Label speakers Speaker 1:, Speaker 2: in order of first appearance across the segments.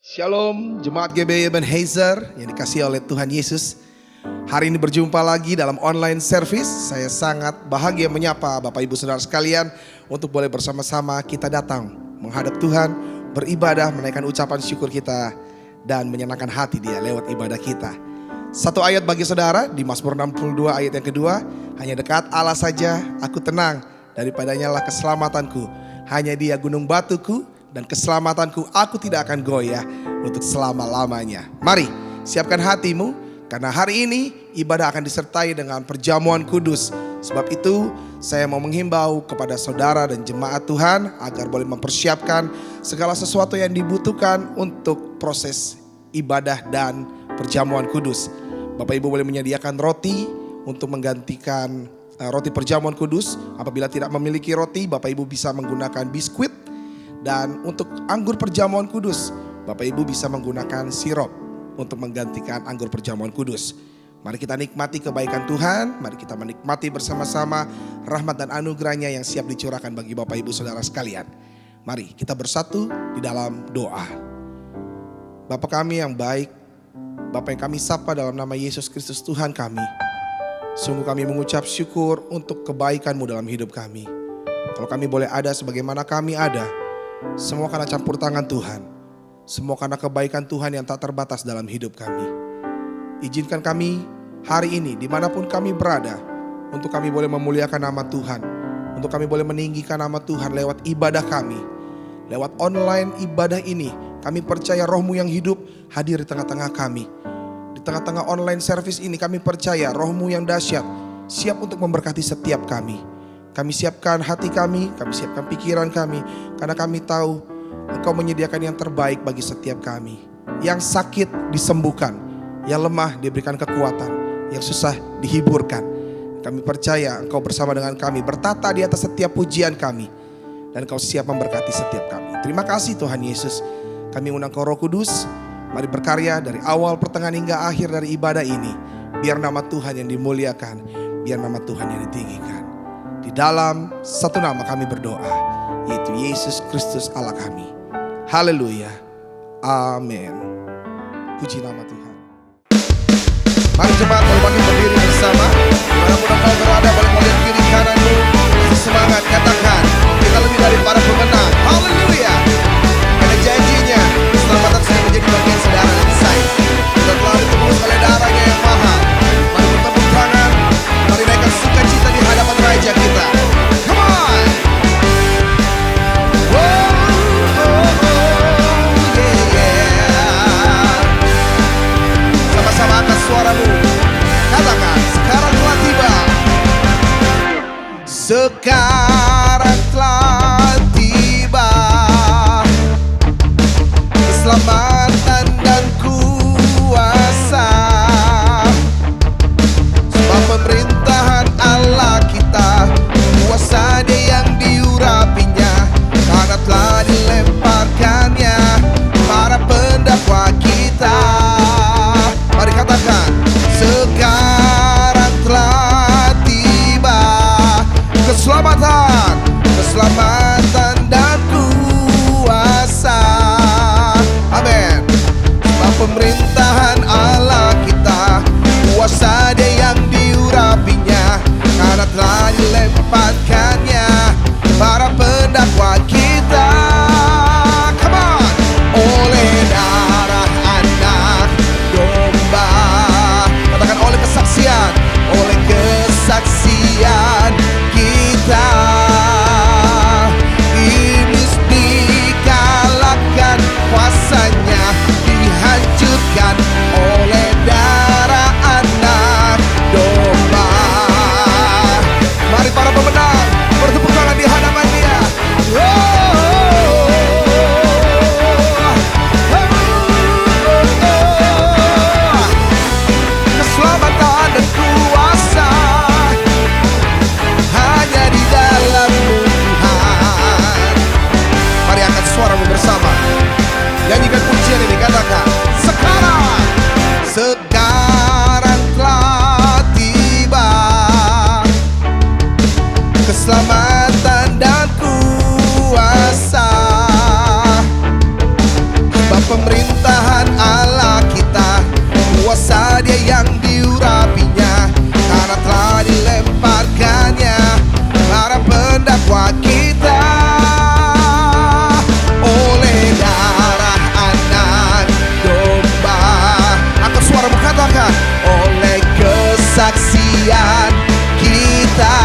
Speaker 1: Shalom, Jemaat GBI Ebenezer yang dikasihi oleh Tuhan Yesus. Hari ini berjumpa lagi dalam online service. Saya sangat bahagia menyapa Bapak Ibu Saudara sekalian untuk boleh bersama-sama kita datang menghadap Tuhan, beribadah, menaikkan ucapan syukur kita dan menyenangkan hati Dia lewat ibadah kita. Satu ayat bagi saudara di Mazmur 62 ayat yang kedua, hanya dekat Allah saja aku tenang, daripadanya lah keselamatanku. Hanya Dia gunung batuku dan keselamatanku, aku tidak akan goyah untuk selama-lamanya. Mari siapkan hatimu, karena hari ini ibadah akan disertai dengan perjamuan kudus. Sebab itu saya mau menghimbau kepada saudara dan jemaat Tuhan agar boleh mempersiapkan segala sesuatu yang dibutuhkan untuk proses ibadah dan perjamuan kudus. Bapak Ibu boleh menyediakan roti untuk menggantikan roti perjamuan kudus. Apabila tidak memiliki roti, Bapak Ibu bisa menggunakan biskuit. Dan untuk anggur perjamuan kudus, Bapak Ibu bisa menggunakan sirup untuk menggantikan anggur perjamuan kudus. Mari kita nikmati kebaikan Tuhan, mari kita menikmati bersama-sama rahmat dan anugerahnya yang siap dicurahkan bagi Bapak Ibu Saudara sekalian. Mari kita bersatu di dalam doa. Bapa kami yang baik, Bapa yang kami sapa dalam nama Yesus Kristus Tuhan kami. Sungguh kami mengucap syukur untuk kebaikan-Mu dalam hidup kami. Kalau kami boleh ada sebagaimana kami ada, semua karena campur tangan Tuhan. Semua karena kebaikan Tuhan yang tak terbatas dalam hidup kami. Izinkan kami hari ini dimanapun kami berada, untuk kami boleh memuliakan nama Tuhan, untuk kami boleh meninggikan nama Tuhan lewat ibadah kami. Lewat online ibadah ini, kami percaya Roh-Mu yang hidup hadir di tengah-tengah kami. Di tengah-tengah online service ini kami percaya Roh-Mu yang dahsyat siap untuk memberkati setiap kami. Kami siapkan hati kami siapkan pikiran kami, karena kami tahu Engkau menyediakan yang terbaik bagi setiap kami. Yang sakit disembuhkan, yang lemah diberikan kekuatan, yang susah dihiburkan. Kami percaya Engkau bersama dengan kami, bertata di atas setiap pujian kami, dan Engkau siap memberkati setiap kami. Terima kasih Tuhan Yesus. Kami undang Kau Roh Kudus, mari berkarya dari awal, pertengahan hingga akhir dari ibadah ini. Biar nama Tuhan yang dimuliakan, biar nama Tuhan yang ditinggikan. Di dalam satu nama kami berdoa, yaitu Yesus Kristus Allah kami. Haleluya. Amin. Puji nama Tuhan. Mari jemaat boleh bangkit berdiri bersama. Dimanapun engkau berada, boleh melihat kiri kananmu. Semangat, katakan, kita lebih dari para pemenang. Haleluya. Karena janjinya, keselamatan sudah menjadi bagian saudara dan saya. Kita telah ditebus oleh darahnya yang mahal. Mari bertepuk tangan, mari naikkan sukacita di hadapan Raja kita. Come on. Sama-sama angkat suaramu, katakan, sekarang telah tiba. Sekarang telah tiba keselamatan dan kuasa, sebab pemerintahan Allah kita, kuasa Dia yang diurapinya, karena telah dilemparkannya para pendakwa kita. Mari katakan, sekarang telah tiba keselamatan, keselamatan dan kuasa. Amin. Sebab pemerintahan Allah kita, kuasa Dia yang diurapinya, karena telah dilemparkannya para pendakwa kita. Come on. Oleh darah anak domba, katakan, oleh kesaksian, oleh kesaksian kita, iblis dikalahkan, kuasanya dihancurkan oleh darah anak domba. Mari para pemenang bertepuk tangan di hadapan Dia. Keselamatan dan kuasa hanya di dalam-Mu Tuhan. Mari angkat suaramu bersama, nyanyikan pujian ini, katakan, sekarang telah tiba keselamatan dan kuasa, sebab pemerintah jiwa kita oleh darah anak domba. Angkat suaramu, katakan, oleh kesaksian kita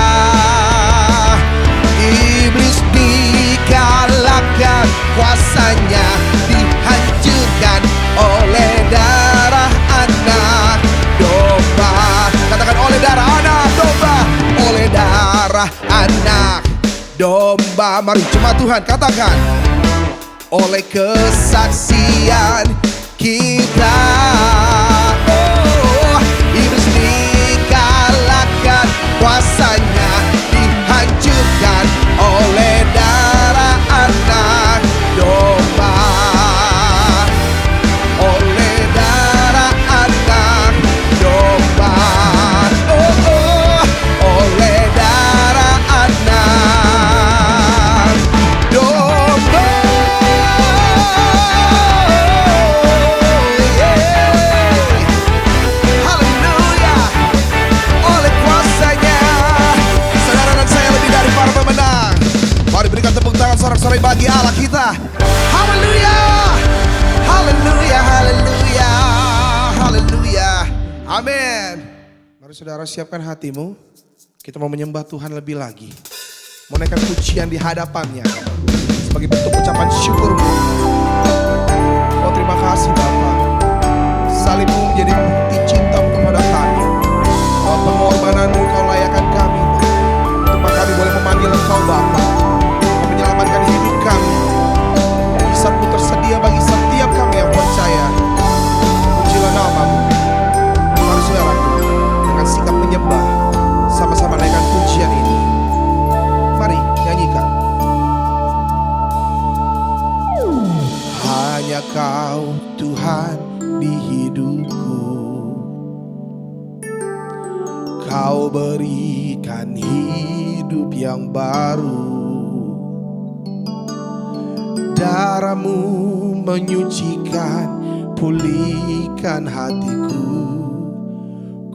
Speaker 1: iblis dikalahkan, kuasanya dihancurkan oleh darah anak domba. Katakan, oleh darah anak domba, oleh darah anak domba. Mari jemaat Tuhan katakan, oleh kesaksian kita iblis dikalahkan, kuasanya dihancurkan oleh darah anak domba. Oleh darah anak domba. Oleh darah anak domba. Haleluya. Oleh kuasanya, saudara dan saya lebih dari para pemenang. Mari berikan tepuk tangan sorak-sorai bagi Allah kita. Haleluya. Haleluya, haleluya, haleluya. Amin. Mari saudara siapkan hatimu. Kita mau menyembah Tuhan lebih lagi. Menaikkan pujian di hadapannya sebagai bentuk ucapan syukurmu. Oh, terima kasih Bapa. Salibmu menjadi bukti cintamu kepada kami. Oh, pengorbananmu kau layakkan kami. Untuk kami boleh memanggil Engkau Bapa. Kau menyelamatkan hidup kami. Mujizatmu tersedia bagi setiap kami yang percaya. Pujilah namamu. Mari saudaraku, dengan sikap menyembah, sama-sama naikkan pujian ini. Mari nyanyikan. Hanya Kau Tuhan di hidupku, Kau berikan hidup yang baru. Darah-Mu menyucikan, pulihkan hatiku.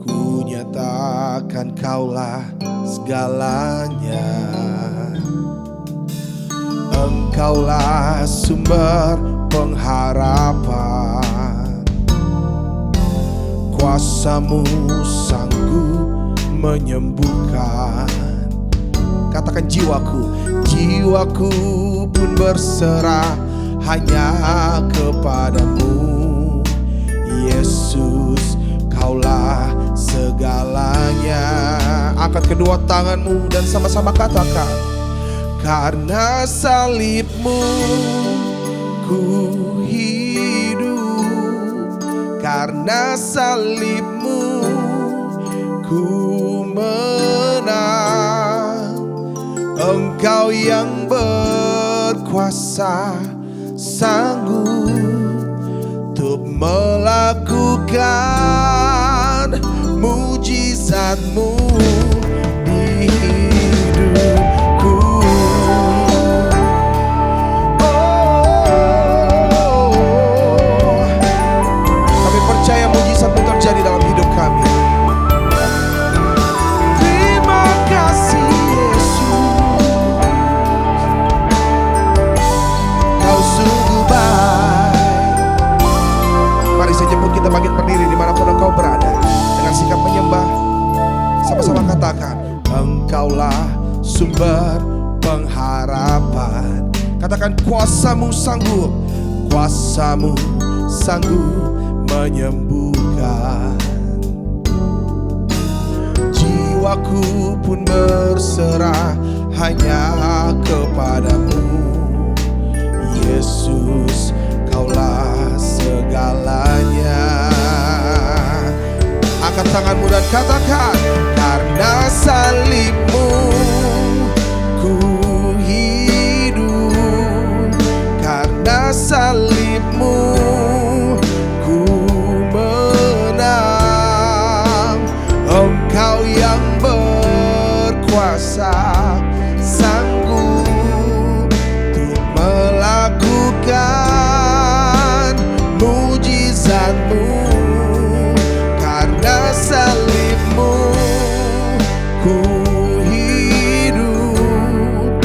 Speaker 1: Ku nyatakan Kaulah segalanya. Engkaulah sumber pengharapan. Kuasa-Mu sanggup menyembuhkan. Katakan, jiwaku, jiwaku pun berserah hanya kepadamu. Yesus, Kaulah segalanya. Angkat kedua tanganmu dan sama-sama katakan, karena salib-Mu ku hidup, karena salib-Mu ku menang. Engkau yang berkuasa, sanggup untuk melakukan mujizat-Mu di hidupku. Kami percaya mujizat-Mu terjadi dalam hidup kami. Terima kasih Yesus, Kau sungguh baik. Mari saya jemput kita bangkit berdiri dimanapun engkau berada. Dengan sikap menyembah, sama-sama katakan, Engkaulah sumber pengharapan. Katakan, kuasa-Mu sanggup, kuasa-Mu sanggup menyembuhkan. Jiwaku pun berserah hanya kepadamu. Yesus, Kaulah segalanya. Angkat tanganmu dan katakan, karena salib-Mu ku hidup, karena salib-Mu ku menang. Engkau yang berkuasa, sanggup untuk melakukan mujizat-Mu. Karena salib-Mu ku hidup,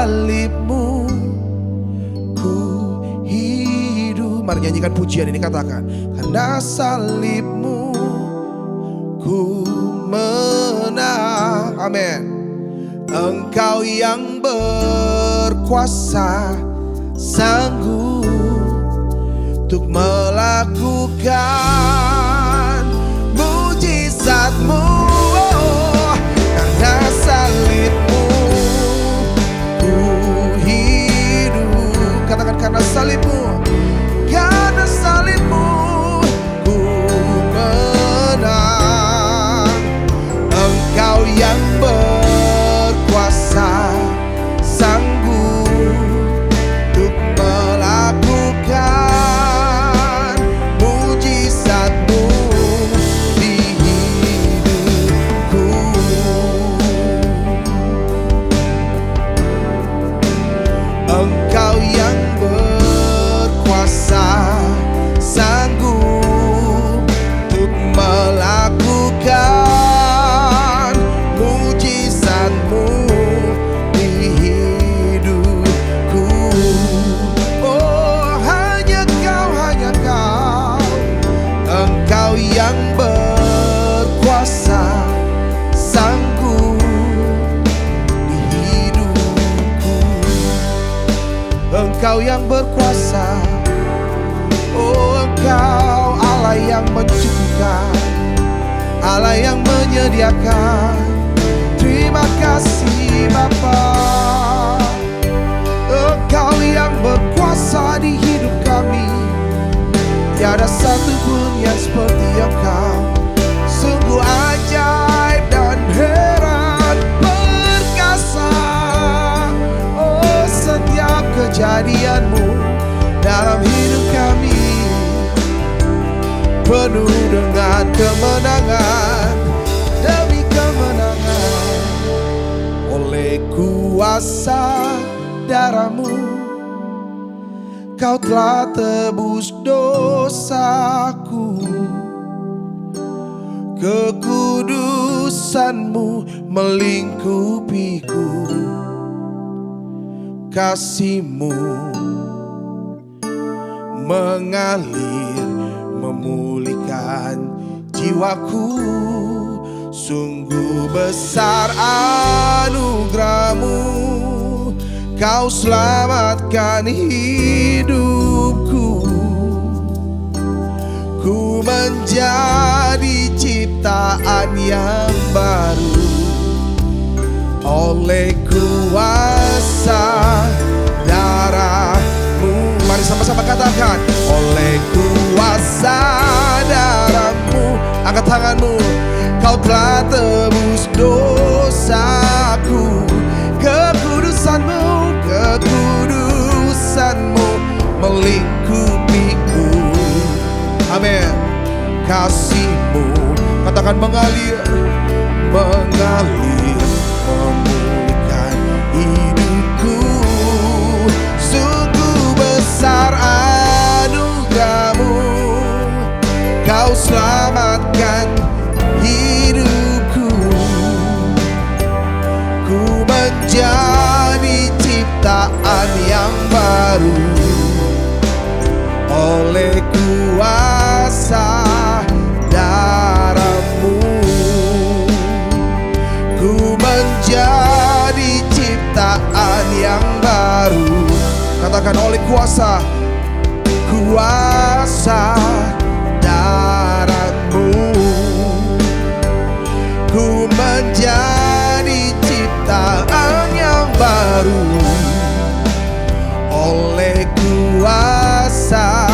Speaker 1: salibmu ku hidup. Mari nyanyikan pujian ini, katakan. Karena salibmu ku menang. Amin. Engkau yang berkuasa, sanggup untuk melakukan mujizatmu. Karena salibmu ku hidup. Katakan, karena salibmu, karena salibmu ku menang. Engkau yang berkuasa, sanggup untuk melakukan mujizatmu di hidupku. Engkau yang berkuasa, sanggup untuk melakukan mujizatmu di hidupku. Oh, hanya kau, Engkau yang berkuasa, sanggup di hidupku. Engkau yang berkuasa, oh Engkau Allah yang mencukupkan, Allah yang menyediakan. Terima kasih Bapa. Engkau yang berkuasa di hidup kami. Tiada satu pun yang seperti Engkau. Sungguh ajaib dan heran, perkasa. Oh, setiap kejadian-Mu dalam hidup kami penuh dengan kemenangan demi kemenangan. Oleh kuasa darah-Mu Kau telah tebus dosaku. Kekudusan-Mu melingkupiku. Kasih-Mu mengalir memulihkan jiwaku. Sungguh besar anugerah-Mu, Kau selamatkan hidupku. Ku menjadi ciptaan yang baru oleh kuasa darah-Mu. Mari sama-sama katakan, oleh kuasa darah-Mu. Angkat tanganmu. Kau telah tebus dosaku. Kekudusan-Mu, kekudusan-Mu melingkupiku. Amin. Kasih-Mu, katakan, mengalir, mengalir memulihkan hidupku. Sungguh besar anugerah-Mu, Kau selamatkan hidupku. Ku menjadi ciptaan yang baru oleh kuasa darah-Mu. Ku menjadi ciptaan yang baru. Katakan, oleh kuasa darah-Mu. Ku menjadi ciptaan yang baru oleh kuasa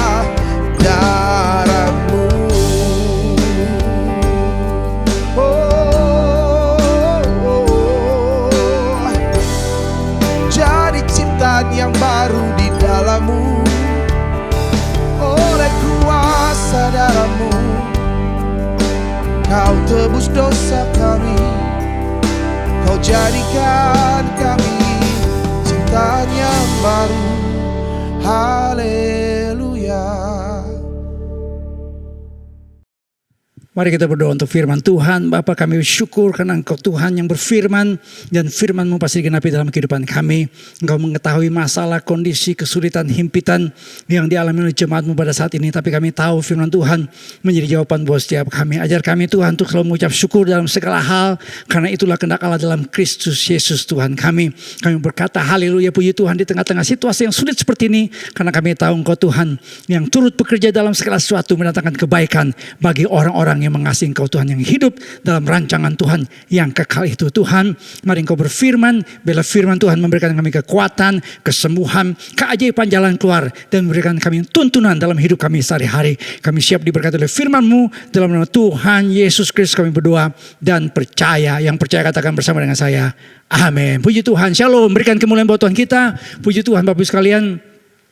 Speaker 1: darah-Mu. Jadi ciptaan yang baru di dalam-Mu oleh kuasa darah-Mu. Kau tebus dosa kami, Kau jadikan kami ciptaan yang baru. Haleluya.
Speaker 2: Mari kita berdoa untuk firman Tuhan. Bapa, kami bersyukur karena Engkau Tuhan yang berfirman, dan firman-Mu pasti digenapi dalam kehidupan kami. Engkau mengetahui masalah, kondisi, kesulitan, himpitan yang dialami oleh jemaat-Mu pada saat ini. Tapi kami tahu firman Tuhan menjadi jawaban buat setiap kami. Ajar kami Tuhan untuk selalu mengucap syukur dalam segala hal, karena itulah kehendak Allah dalam Kristus Yesus Tuhan kami. Kami berkata haleluya, puji Tuhan di tengah-tengah situasi yang sulit seperti ini, karena kami tahu Engkau Tuhan yang turut bekerja dalam segala sesuatu mendatangkan kebaikan bagi orang-orang yang mengasihi Engkau Tuhan, yang hidup dalam rancangan Tuhan yang kekal itu. Tuhan, mari Engkau berfirman, bila firman Tuhan memberikan kami kekuatan, kesembuhan, keajaiban jalan keluar, dan memberikan kami tuntunan dalam hidup kami sehari-hari. Kami siap diberkati oleh firman-Mu, dalam nama Tuhan Yesus Kristus kami berdoa dan percaya. Yang percaya katakan bersama dengan saya, amin. Puji Tuhan, shalom, berikan kemuliaan buat Tuhan kita. Puji Tuhan Bapak Ibu sekalian.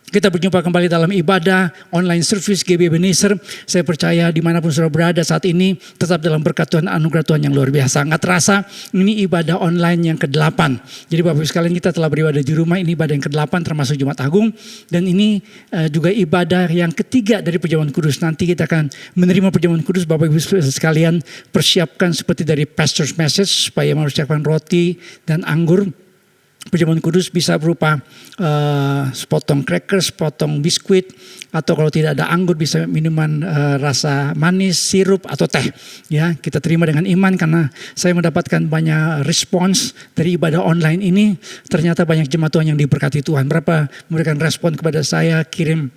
Speaker 2: Kita berjumpa kembali dalam ibadah online service GB Ebenezer. Saya percaya dimanapun saudara berada saat ini, tetap dalam berkat Tuhan, anugerah Tuhan yang luar biasa. Nggak terasa ini ibadah online yang ke-8. Jadi Bapak Ibu sekalian, kita telah beribadah di rumah, ini ibadah yang ke-8 termasuk Jumat Agung. Dan ini juga ibadah yang ketiga dari perjamuan kudus. Nanti kita akan menerima perjamuan kudus. Bapak Ibu sekalian, persiapkan seperti dari pastor's message, supaya mempersiapkan roti dan anggur. Perjamuan kudus bisa berupa sepotong crackers, sepotong biskuit, atau kalau tidak ada anggur bisa minuman rasa manis, sirup atau teh. Ya, kita terima dengan iman karena saya mendapatkan banyak respons dari ibadah online ini. Ternyata banyak jemaat Tuhan yang diberkati Tuhan. Berapa memberikan respon kepada saya, kirim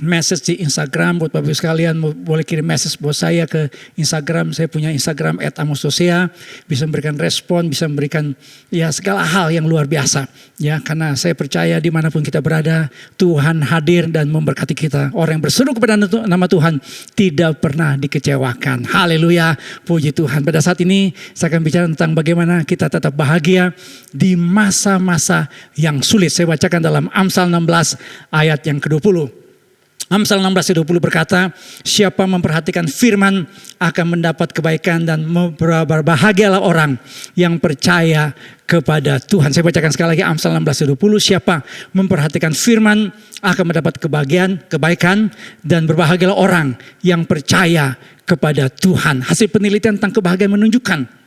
Speaker 2: message di Instagram. Buat Bapak Ibu sekalian, boleh kirim message buat saya ke Instagram. Saya punya Instagram @amososea. Bisa memberikan respon, bisa memberikan ya segala hal yang luar biasa. Ya, karena saya percaya dimanapun kita berada, Tuhan hadir dan memberkati kita. Orang yang berseru kepada nama Tuhan tidak pernah dikecewakan. Haleluya, puji Tuhan. Pada saat ini saya akan bicara tentang bagaimana kita tetap bahagia di masa-masa yang sulit. Saya bacakan dalam Amsal 16 ayat yang ke-20. Amsal 16:20 berkata, siapa memperhatikan firman akan mendapat kebaikan, dan berbahagialah orang yang percaya kepada Tuhan. Saya bacakan sekali lagi Amsal 16:20. Siapa memperhatikan firman akan mendapat kebaikan, dan berbahagialah orang yang percaya kepada Tuhan. Hasil penelitian tentang kebahagiaan menunjukkan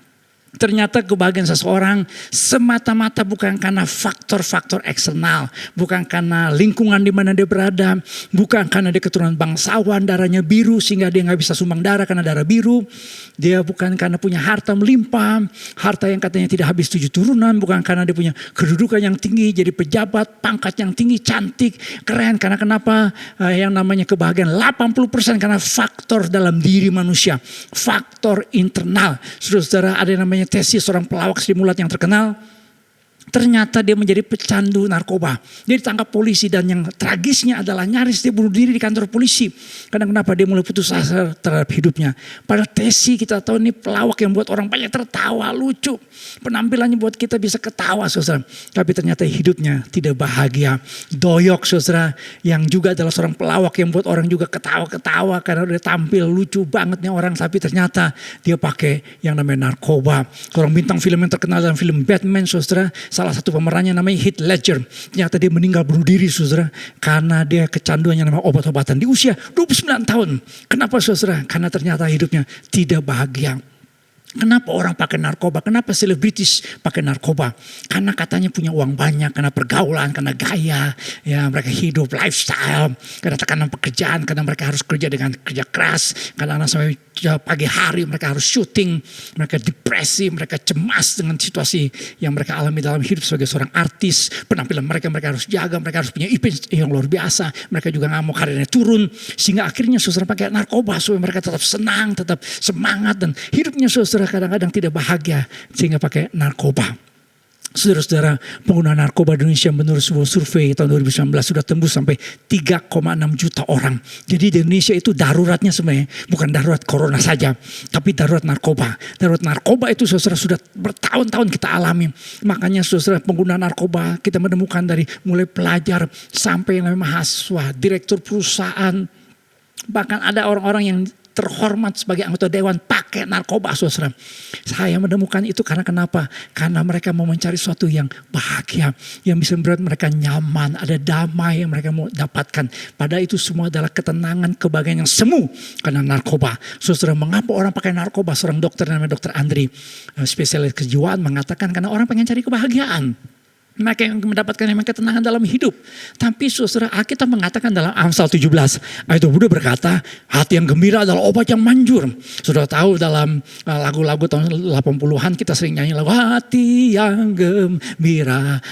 Speaker 2: ternyata kebahagiaan seseorang semata-mata bukan karena faktor-faktor eksternal, bukan karena lingkungan di mana dia berada, bukan karena dia keturunan bangsawan, darahnya biru sehingga dia nggak bisa sumbang darah karena darah biru. Dia bukan karena punya harta melimpah, harta yang katanya tidak habis 7 turunan, bukan karena dia punya kedudukan yang tinggi, jadi pejabat, pangkat yang tinggi, cantik, keren. Karena kenapa? Yang namanya kebahagiaan 80% karena faktor dalam diri manusia, faktor internal. Saudara-saudara, ada yang namanya Tesi, seorang pelawak Sri Mulat yang terkenal. Ternyata dia menjadi pecandu narkoba. Dia ditangkap polisi, dan yang tragisnya adalah nyaris dia bunuh diri di kantor polisi. Karena kenapa? Dia mulai putus asa terhadap hidupnya. Padahal Tesi kita tahu ini pelawak yang buat orang banyak tertawa, lucu. Penampilannya buat kita bisa ketawa, saudara. Tapi ternyata hidupnya tidak bahagia. Doyok, saudara, yang juga adalah seorang pelawak yang buat orang juga ketawa-ketawa karena dia tampil lucu banget nih orang. Tapi ternyata dia pakai yang namanya narkoba. Seorang bintang film yang terkenal dalam film Batman, saudara, salah satu pemerannya namanya Heath Ledger. Ternyata dia meninggal bunuh diri, saudara, karena dia kecanduan yang namanya obat-obatan di usia 29 tahun. Kenapa, saudara? Karena ternyata hidupnya tidak bahagia. Kenapa orang pakai narkoba? Kenapa selebritis pakai narkoba? Karena katanya punya uang banyak, karena pergaulan, karena gaya, ya mereka hidup lifestyle, karena tekanan pekerjaan, karena mereka harus kerja dengan kerja keras, karena sampai pagi hari mereka harus syuting, mereka depresi, mereka cemas dengan situasi yang mereka alami dalam hidup sebagai seorang artis. Penampilan mereka harus jaga, mereka harus punya image yang luar biasa. Mereka juga nggak mau karirnya turun, sehingga akhirnya saudara pakai narkoba supaya mereka tetap senang, tetap semangat, dan hidupnya saudara kadang-kadang tidak bahagia sehingga pakai narkoba. Saudara-saudara, pengguna narkoba di Indonesia menurut sebuah survei tahun 2019 sudah tembus sampai 3,6 juta orang. Jadi di Indonesia itu daruratnya sebenarnya bukan darurat corona saja, tapi darurat narkoba. Darurat narkoba itu saudara sudah bertahun-tahun kita alami. Makanya saudara, pengguna narkoba kita menemukan dari mulai pelajar sampai yang namanya mahasiswa, direktur perusahaan, bahkan ada orang-orang yang terhormat sebagai anggota dewan pakai narkoba, saudara. Saya menemukan itu karena kenapa? Karena mereka mau mencari sesuatu yang bahagia, yang bisa membuat mereka nyaman, ada damai yang mereka mau dapatkan. Padahal itu semua adalah ketenangan, kebahagiaan yang semu karena narkoba. Saudara, mengapa orang pakai narkoba? Seorang dokter namanya Dr. Andri, spesialis kejiwaan, mengatakan karena orang pengen cari kebahagiaan. Mereka yang mendapatkan yang ketenangan dalam hidup. Tapi saudara, Alkitab mengatakan dalam Amsal 17 ayat 22 berkata, hati yang gembira adalah obat yang manjur. Saudara tahu dalam lagu-lagu tahun 80-an kita sering nyanyi lagu hati yang gembira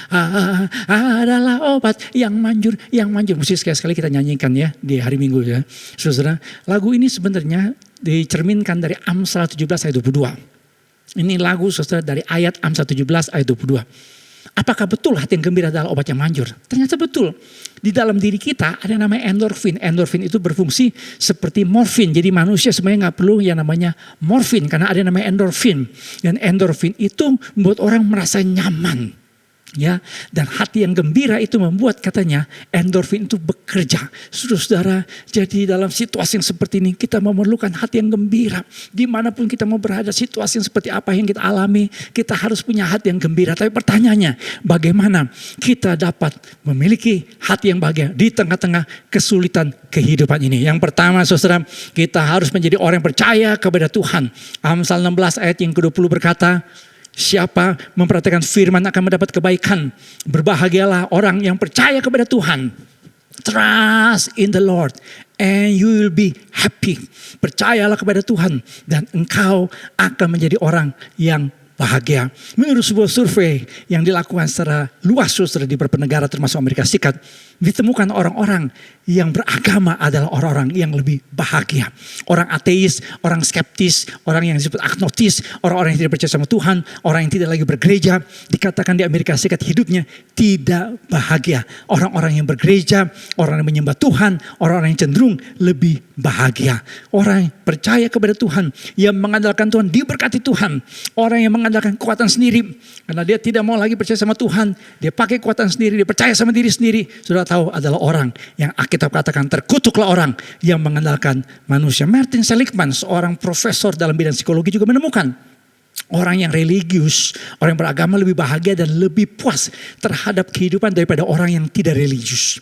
Speaker 2: adalah obat yang manjur, yang manjur. Mesti sekali-sekali kita nyanyikan ya di hari Minggu ya. Saudara, lagu ini sebenarnya dicerminkan dari Amsal 17 ayat 22. Ini lagu saudara dari ayat Amsal 17 ayat 22. Apakah betul hati yang gembira adalah obat yang manjur? Ternyata betul. Di dalam diri kita ada yang namanya endorfin. Endorfin itu berfungsi seperti morfin. Jadi manusia sebenarnya nggak perlu yang namanya morfin karena ada yang namanya endorfin. Dan endorfin itu membuat orang merasa nyaman. Ya, dan hati yang gembira itu membuat katanya endorfin itu bekerja. Saudara, jadi dalam situasi yang seperti ini kita memerlukan hati yang gembira. Dimanapun kita mau berada, situasi yang seperti apa yang kita alami, kita harus punya hati yang gembira. Tapi pertanyaannya, bagaimana kita dapat memiliki hati yang bahagia di tengah-tengah kesulitan kehidupan ini? Yang pertama saudara, kita harus menjadi orang yang percaya kepada Tuhan. Amsal 16 ayat yang ke-20 berkata, siapa memperhatikan firman akan mendapat kebaikan. Berbahagialah orang yang percaya kepada Tuhan. Trust in the Lord and you will be happy. Percayalah kepada Tuhan dan engkau akan menjadi orang yang bahagia. Menurut sebuah survei yang dilakukan secara luas saudara di beberapa negara termasuk Amerika Serikat, ditemukan orang-orang yang beragama adalah orang-orang yang lebih bahagia. Orang ateis, orang skeptis, orang yang disebut agnostis, orang-orang yang tidak percaya sama Tuhan, orang yang tidak lagi bergereja, dikatakan di Amerika Serikat hidupnya tidak bahagia. Orang-orang yang bergereja, orang yang menyembah Tuhan, orang-orang yang cenderung lebih bahagia. Orang yang percaya kepada Tuhan, yang mengandalkan Tuhan, diberkati Tuhan. Orang yang mengandalkan kekuatan sendiri, karena dia tidak mau lagi percaya sama Tuhan, dia pakai kekuatan sendiri, dia percaya sama diri sendiri. Sudah tahu adalah orang yang Alkitab katakan terkutuklah orang yang mengandalkan manusia. Martin Seligman, seorang profesor dalam bidang psikologi juga menemukan orang yang religius, orang yang beragama lebih bahagia dan lebih puas terhadap kehidupan daripada orang yang tidak religius.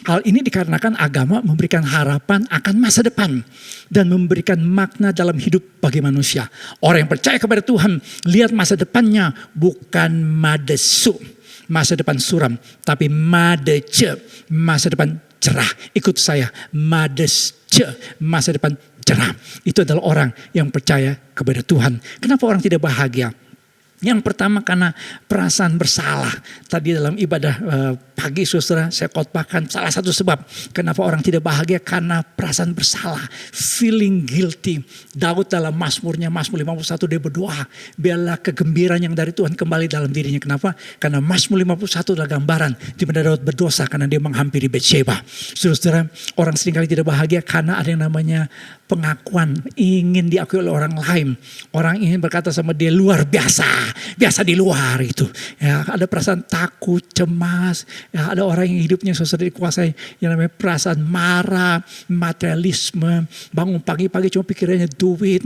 Speaker 2: Hal ini dikarenakan agama memberikan harapan akan masa depan dan memberikan makna dalam hidup bagi manusia. Orang yang percaya kepada Tuhan lihat masa depannya bukan madesu, masa depan suram, tapi madece, masa depan cerah. Ikut saya, madece, masa depan cerah. Itu adalah orang yang percaya kepada Tuhan. Kenapa orang tidak bahagia? Yang pertama karena perasaan bersalah. Tadi dalam ibadah pagi saudara saya khotbahkan salah satu sebab kenapa orang tidak bahagia karena perasaan bersalah. Feeling guilty. Daud dalam Mazmurnya, Mazmur 51 dia berdoa. Biarlah kegembiraan yang dari Tuhan kembali dalam dirinya. Kenapa? Karena Mazmur 51 adalah gambaran di mana Daud berdosa karena dia menghampiri Betsheba. Saudara, orang seringkali tidak bahagia karena ada yang namanya pengakuan, ingin diakui oleh orang lain. Orang ingin berkata sama dia luar biasa. Biasa di luar itu. Ya, ada perasaan takut, cemas. Ya, ada orang yang hidupnya saudara dikuasai yang namanya perasaan marah, materialisme. Bangun pagi-pagi cuma pikirannya duit.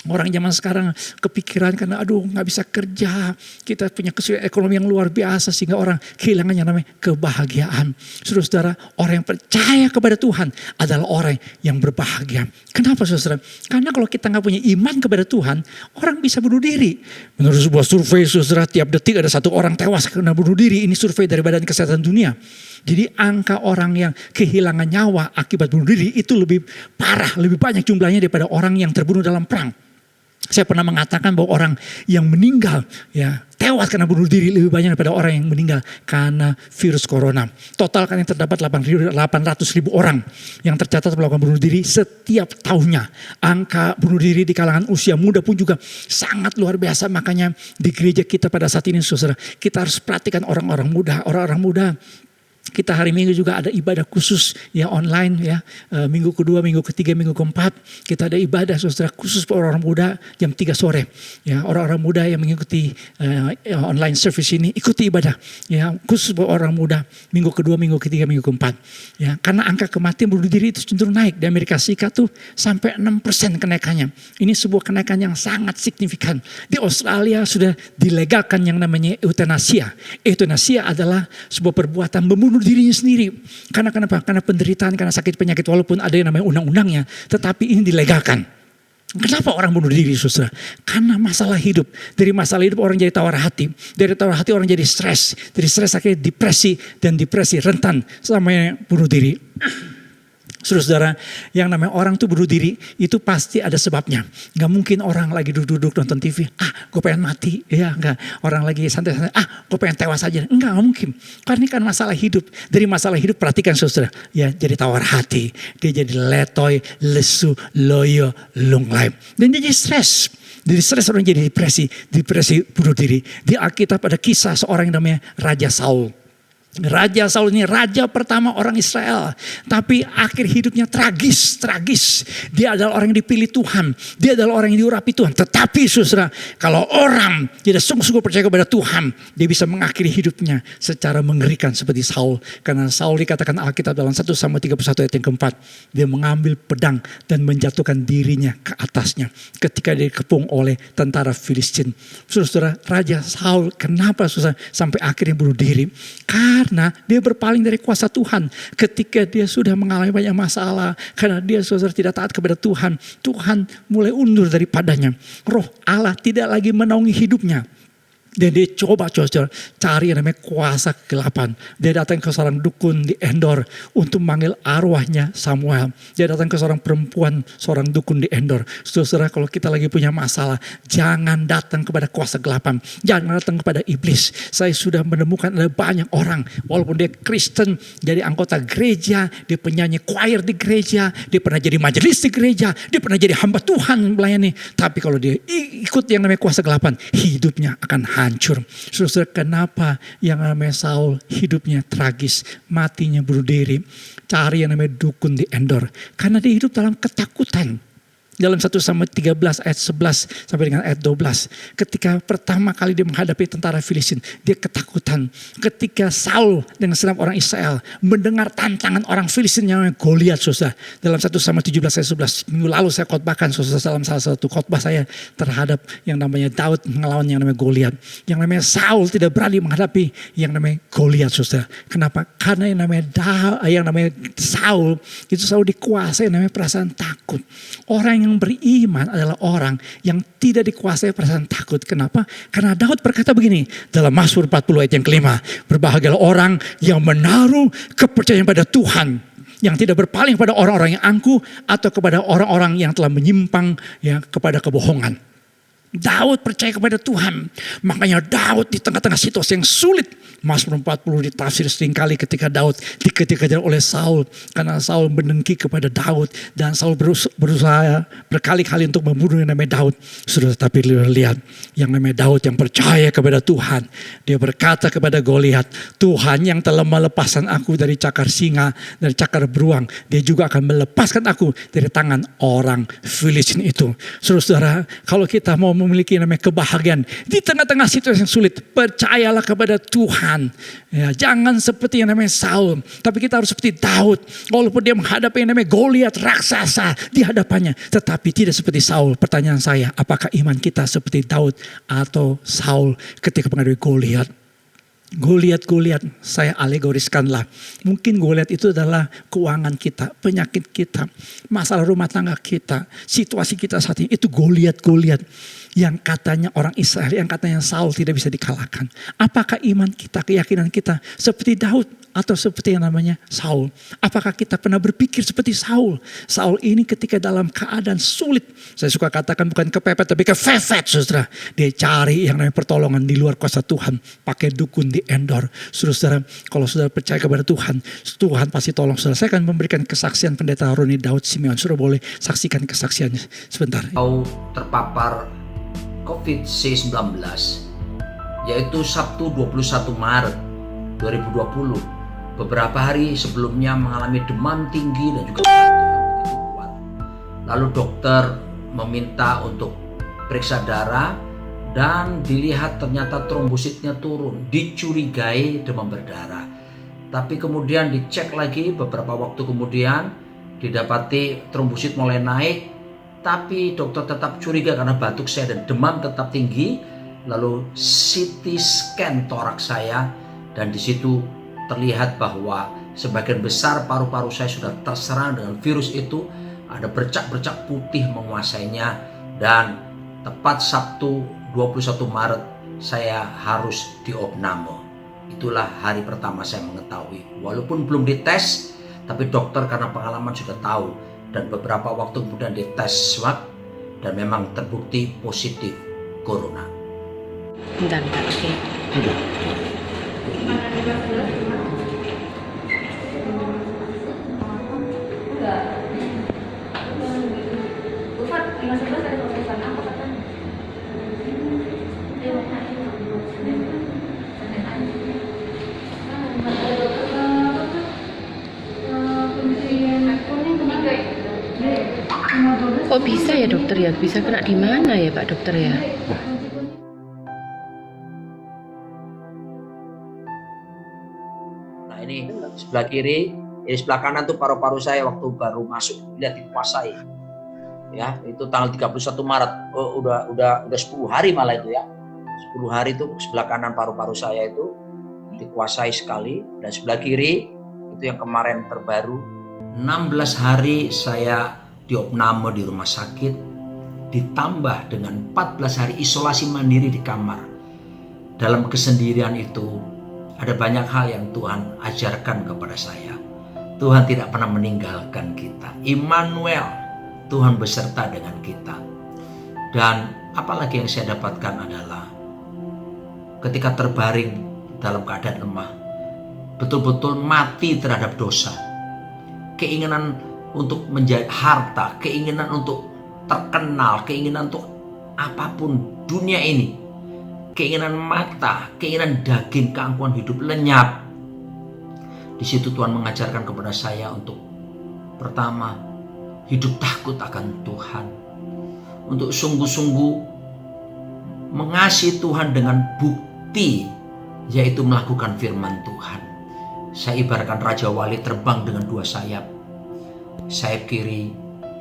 Speaker 2: Orang zaman sekarang kepikiran karena aduh gak bisa kerja. Kita punya kesulitan ekonomi yang luar biasa sehingga orang kehilangan yang namanya kebahagiaan. Saudara, orang yang percaya kepada Tuhan adalah orang yang berbahagia. Kenapa saudara? Karena kalau kita gak punya iman kepada Tuhan, orang bisa bunuh diri. Menurut sebuah survei saudara, tiap detik ada satu orang tewas karena bunuh diri. Ini survei dari Badan Kesehatan Dunia. Jadi angka orang yang kehilangan nyawa akibat bunuh diri itu lebih parah, lebih banyak jumlahnya daripada orang yang terbunuh dalam perang. Saya pernah mengatakan bahwa orang yang meninggal ya tewas karena bunuh diri lebih banyak daripada orang yang meninggal karena virus corona. Total kan yang terdapat 800.000 orang yang tercatat melakukan bunuh diri setiap tahunnya. Angka bunuh diri di kalangan usia muda pun juga sangat luar biasa. Makanya di gereja kita pada saat ini saudara, kita harus perhatikan orang-orang muda. Orang-orang muda Kita hari Minggu juga ada ibadah khusus ya online ya. Minggu kedua, minggu ketiga, minggu keempat kita ada ibadah saudara khusus untuk orang muda jam 3 sore. Ya, orang-orang muda yang mengikuti online service ini ikuti ibadah ya khusus buat orang muda minggu kedua, minggu ketiga, minggu keempat. Ya, karena angka kematian bunuh diri itu cenderung naik di Amerika Serikat tuh sampai 6% kenaikannya. Ini sebuah kenaikan yang sangat signifikan. Di Australia sudah dilegalkan yang namanya eutanasia. Eutanasia adalah sebuah perbuatan membunuh dirinya sendiri. Karena kenapa? Karena penderitaan, karena sakit penyakit, walaupun ada yang namanya undang-undangnya, tetapi ini dilegalkan. Kenapa orang bunuh diri saudara? Karena masalah hidup. Dari masalah hidup orang jadi tawar hati. Dari tawar hati orang jadi stres. Dari stres akhirnya depresi, dan depresi rentan sama bunuh diri. Saudara, yang namanya orang tuh bunuh diri itu pasti ada sebabnya. Gak mungkin orang lagi duduk-duduk nonton TV, gue pengen mati, ya enggak. Orang lagi santai-santai, gue pengen tewas aja. Enggak mungkin. Karena ini kan masalah hidup. Dari masalah hidup perhatikan saudara, ya jadi tawar hati, dia jadi letoy, lesu, loyo, lunglai, dan dia jadi stres. Dari stres orang jadi depresi bunuh diri. Di Alkitab ada kisah seorang yang namanya Raja Saul. Raja Saul ini raja pertama orang Israel. Tapi akhir hidupnya tragis. Dia adalah orang yang dipilih Tuhan. Dia adalah orang yang diurapi Tuhan. Tetapi saudara, kalau orang tidak sungguh-sungguh percaya kepada Tuhan, dia bisa mengakhiri hidupnya secara mengerikan seperti Saul. Karena Saul dikatakan Alkitab dalam 1 Samuel 31 ayat yang keempat, dia mengambil pedang dan menjatuhkan dirinya ke atasnya ketika dia dikepung oleh tentara Filistin. Saudara, Raja Saul kenapa saudara sampai akhirnya bunuh diri? Karena dia berpaling dari kuasa Tuhan. Ketika dia sudah mengalami banyak masalah. Karena dia saudara tidak taat kepada Tuhan. Tuhan mulai undur daripadanya. Roh Allah tidak lagi menaungi hidupnya. Dan dia coba cari yang namanya kuasa kegelapan. Dia datang ke seorang dukun di Endor untuk memanggil arwahnya Samuel. Dia datang ke seorang perempuan, seorang dukun di Endor. Saudara, kalau kita lagi punya masalah, jangan datang kepada kuasa kegelapan. Jangan datang kepada iblis. Saya sudah menemukan ada banyak orang, walaupun dia Kristen, jadi anggota gereja, dia penyanyi choir di gereja, dia pernah jadi majelis di gereja, dia pernah jadi hamba Tuhan melayani. Tapi kalau dia ikut yang namanya kuasa kegelapan, hidupnya akan hancur. Saudara, kenapa yang namanya Saul hidupnya tragis, matinya bunuh diri? Cari yang namanya dukun di Endor. Karena dia hidup dalam ketakutan. Dalam 1 Samuel 13 ayat 11 sampai dengan ayat 12. Ketika pertama kali dia menghadapi tentara Filistin, dia ketakutan. Ketika Saul dengan segenap orang Israel mendengar tantangan orang Filistin yang namanya Goliat, saudara. Dalam 1 Samuel 17 ayat 11. Minggu lalu saya khotbahkan saudara dalam salah satu khotbah saya terhadap yang namanya Daud melawan yang namanya Goliat. Yang namanya Saul tidak berani menghadapi yang namanya Goliat, saudara. Kenapa? Karena yang namanya Saul itu selalu dikuasai yang namanya perasaan takut. Orang yang beriman adalah orang yang tidak dikuasai perasaan takut. Kenapa? Karena Daud berkata begini dalam Mazmur 40 ayat yang kelima. Berbahagialah orang yang menaruh kepercayaan pada Tuhan, yang tidak berpaling pada orang-orang yang angkuh atau kepada orang-orang yang telah menyimpang ya kepada kebohongan. Daud percaya kepada Tuhan. Makanya Daud di tengah-tengah situasi yang sulit, Mazmur 40 ditafsir seringkali ketika Daud dikejar-kejar oleh Saul. Karena Saul mendengki kepada Daud. Dan Saul berusaha berkali-kali untuk membunuh yang namanya Daud. Sudah, tapi lihat yang namanya Daud yang percaya kepada Tuhan. Dia berkata kepada Goliat, Tuhan yang telah melepaskan aku dari cakar singa, dari cakar beruang, dia juga akan melepaskan aku dari tangan orang Filistin itu. Saudara, kalau kita mau memiliki namanya kebahagiaan di tengah-tengah situasi yang sulit, percayalah kepada Tuhan. Ya, jangan seperti yang namanya Saul, tapi kita harus seperti Daud. Walaupun dia menghadapi yang namanya Goliat raksasa di hadapannya, tetapi tidak seperti Saul. Pertanyaan saya, apakah iman kita seperti Daud atau Saul ketika menghadapi Goliat? Goliat, saya alegoriskanlah. Mungkin Goliat itu adalah keuangan kita, penyakit kita, masalah rumah tangga kita, situasi kita saat ini. Itu Goliat yang katanya orang Israel, yang katanya Saul tidak bisa dikalahkan. Apakah iman kita, keyakinan kita seperti Daud atau seperti yang namanya Saul? Apakah kita pernah berpikir seperti Saul? Saul ini ketika dalam keadaan sulit, saya suka katakan bukan kepepet tapi kefefet, saudara. Dia cari yang namanya pertolongan di luar kuasa Tuhan, pakai dukun di Endor. Saudara, kalau saudara percaya kepada Tuhan, Tuhan pasti tolong saudara. Saya akan memberikan kesaksian pendeta Roni Daud Simeon. Saudara boleh saksikan kesaksiannya sebentar.
Speaker 3: Kau terpapar COVID-19, yaitu Sabtu 21 Maret 2020 beberapa hari sebelumnya mengalami demam tinggi dan juga batuk yang begitu kuat. Lalu dokter meminta untuk periksa darah dan dilihat ternyata trombositnya turun, dicurigai demam berdarah. Tapi kemudian dicek lagi beberapa waktu kemudian didapati trombosit mulai naik, tapi dokter tetap curiga karena batuk saya dan demam tetap tinggi. Lalu CT scan toraks saya dan di situ terlihat bahwa sebagian besar paru-paru saya sudah terserang dengan virus itu, ada bercak-bercak putih menguasainya, dan tepat Sabtu 21 Maret saya harus diopname. Itulah hari pertama saya mengetahui. Walaupun belum dites, tapi dokter karena pengalaman sudah tahu, dan beberapa waktu kemudian dites swab dan memang terbukti positif corona.
Speaker 4: Bentar, oke. Kok bisa ya dokter ya? Bisa kena di mana ya Pak dokter ya?
Speaker 3: Nah ini sebelah kiri, ini sebelah kanan tuh paru-paru saya waktu baru masuk, lihat dikuasai. Ya, itu tanggal 31 Maret. Oh, udah 10 hari malah itu ya. 10 hari itu sebelah kanan paru-paru saya itu dikuasai sekali, dan sebelah kiri itu yang kemarin terbaru 16 hari saya diopname di rumah sakit, ditambah dengan 14 hari isolasi mandiri di kamar. Dalam kesendirian itu ada banyak hal yang Tuhan ajarkan kepada saya. Tuhan tidak pernah meninggalkan kita. Immanuel, Tuhan beserta dengan kita. Dan apalagi yang saya dapatkan adalah ketika terbaring dalam keadaan lemah, betul-betul mati terhadap dosa. Keinginan untuk menjadi harta, keinginan untuk terkenal, keinginan untuk apapun dunia ini, keinginan mata, keinginan daging, keangkuhan hidup lenyap. Di situ Tuhan mengajarkan kepada saya untuk pertama, hidup takut akan Tuhan, untuk sungguh-sungguh mengasihi Tuhan dengan bukti, yaitu melakukan firman Tuhan. Saya ibaratkan Raja Wali terbang dengan 2 sayap. Sayap kiri,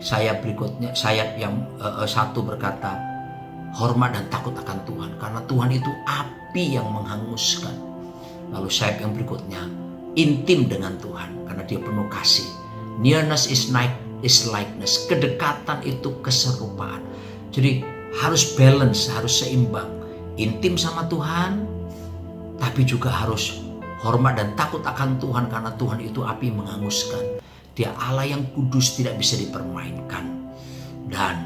Speaker 3: sayap berikutnya, sayap yang satu berkata, hormat dan takut akan Tuhan, karena Tuhan itu api yang menghanguskan. Lalu sayap yang berikutnya, intim dengan Tuhan, karena Dia penuh kasih. Nearness is likeness, kedekatan itu keserupaan. Jadi harus balance, harus seimbang. Intim sama Tuhan, tapi juga harus hormat dan takut akan Tuhan, karena Tuhan itu api menghanguskan. Dia Allah yang kudus, tidak bisa dipermainkan. Dan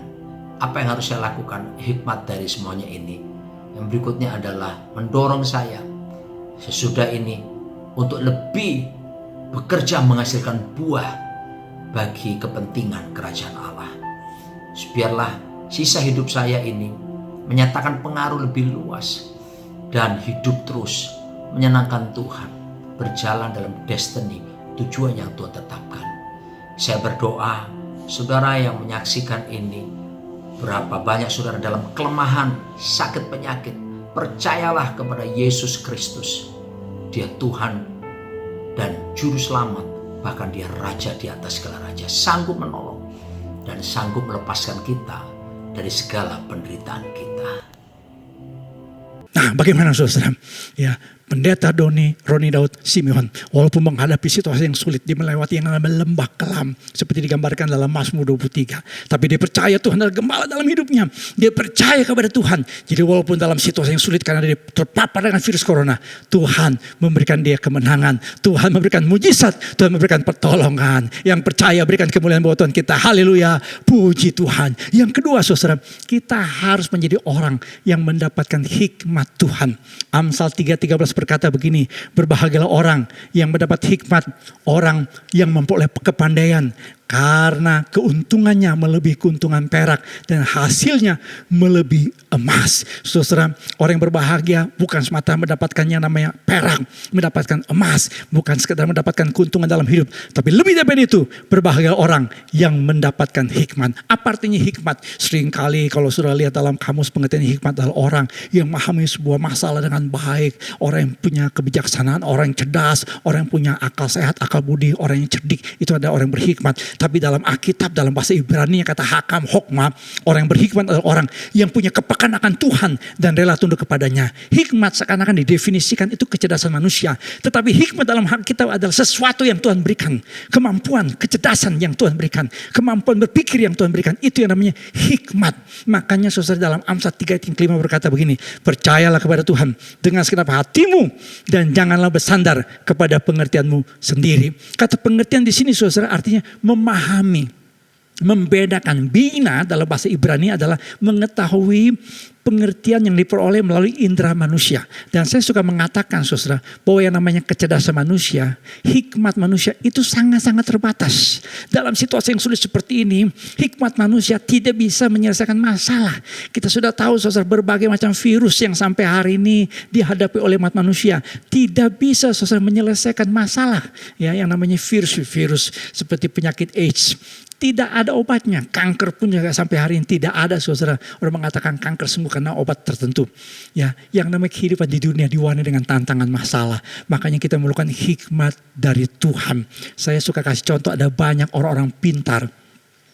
Speaker 3: apa yang harus saya lakukan? Hikmat dari semuanya ini, yang berikutnya adalah mendorong saya sesudah ini untuk lebih bekerja menghasilkan buah bagi kepentingan kerajaan Allah. Biarlah sisa hidup saya ini menyatakan pengaruh lebih luas dan hidup terus menyenangkan Tuhan, berjalan dalam destiny, tujuan yang Tuhan tetapkan. Saya berdoa, saudara yang menyaksikan ini, berapa banyak saudara dalam kelemahan, sakit penyakit, percayalah kepada Yesus Kristus. Dia Tuhan dan Juru Selamat, bahkan Dia Raja di atas segala raja, sanggup menolong dan sanggup melepaskan kita dari segala penderitaan kita.
Speaker 2: Nah, bagaimana saudara? Ya, Pendeta Roni Daud Simeon, walaupun menghadapi situasi yang sulit, dia melewati yang namanya lembah kelam seperti digambarkan dalam Mazmur 23, tapi dia percaya Tuhan adalah gembala dalam hidupnya. Dia percaya kepada Tuhan. Jadi walaupun dalam situasi yang sulit karena dia terpapar dengan virus corona, Tuhan memberikan dia kemenangan, Tuhan memberikan mujizat, Tuhan memberikan pertolongan. Yang percaya berikan kemuliaan buat Tuhan kita. Haleluya, puji Tuhan. Yang kedua saudara, kita harus menjadi orang yang mendapatkan hikmat Tuhan. Amsal 3:13 berkata begini, berbahagialah orang yang mendapat hikmat, orang yang memperoleh kepandaian, Karena keuntungannya melebihi keuntungan perak dan hasilnya melebihi emas. Saudara, orang yang berbahagia bukan semata mendapatkan yang namanya perak, mendapatkan emas, bukan sekedar mendapatkan keuntungan dalam hidup, tapi lebih dari itu, berbahagia orang yang mendapatkan hikmat. Apa artinya hikmat? Seringkali kalau sudah lihat dalam kamus pengertian hikmat adalah orang yang memahami sebuah masalah dengan baik, orang yang punya kebijaksanaan, orang yang cerdas, orang yang punya akal sehat, akal budi, orang yang cerdik, itu ada orang yang berhikmat. Tapi dalam Alkitab, dalam bahasa Ibrani yang kata hakam, hokma, orang yang berhikmat adalah orang yang punya kepekaan akan Tuhan dan rela tunduk kepadanya. Hikmat seakan-akan didefinisikan itu kecerdasan manusia. Tetapi hikmat dalam hak kita adalah sesuatu yang Tuhan berikan. Kemampuan, kecerdasan yang Tuhan berikan. Kemampuan berpikir yang Tuhan berikan. Itu yang namanya hikmat. Makanya saudara dalam Amsal 3 ayat 5 berkata begini. Percayalah kepada Tuhan dengan segenap hatimu. Dan janganlah bersandar kepada pengertianmu sendiri. Kata pengertian di sini saudara artinya memahami. Membedakan. Bina dalam bahasa Ibrani adalah mengetahui pengertian yang diperoleh melalui indera manusia. Dan saya suka mengatakan saudara bahwa yang namanya kecerdasan manusia, hikmat manusia itu sangat-sangat terbatas. Dalam situasi yang sulit seperti ini, hikmat manusia tidak bisa menyelesaikan masalah. Kita sudah tahu saudara berbagai macam virus yang sampai hari ini dihadapi oleh umat manusia. Tidak bisa saudara menyelesaikan masalah. Ya, yang namanya virus seperti penyakit AIDS. Tidak ada obatnya. Kanker pun juga sampai hari ini tidak ada saudara. Orang mengatakan kanker sembuh karena obat tertentu. Ya, yang namanya kehidupan di dunia diwarnai dengan tantangan masalah. Makanya kita memerlukan hikmat dari Tuhan. Saya suka kasih contoh, ada banyak orang-orang pintar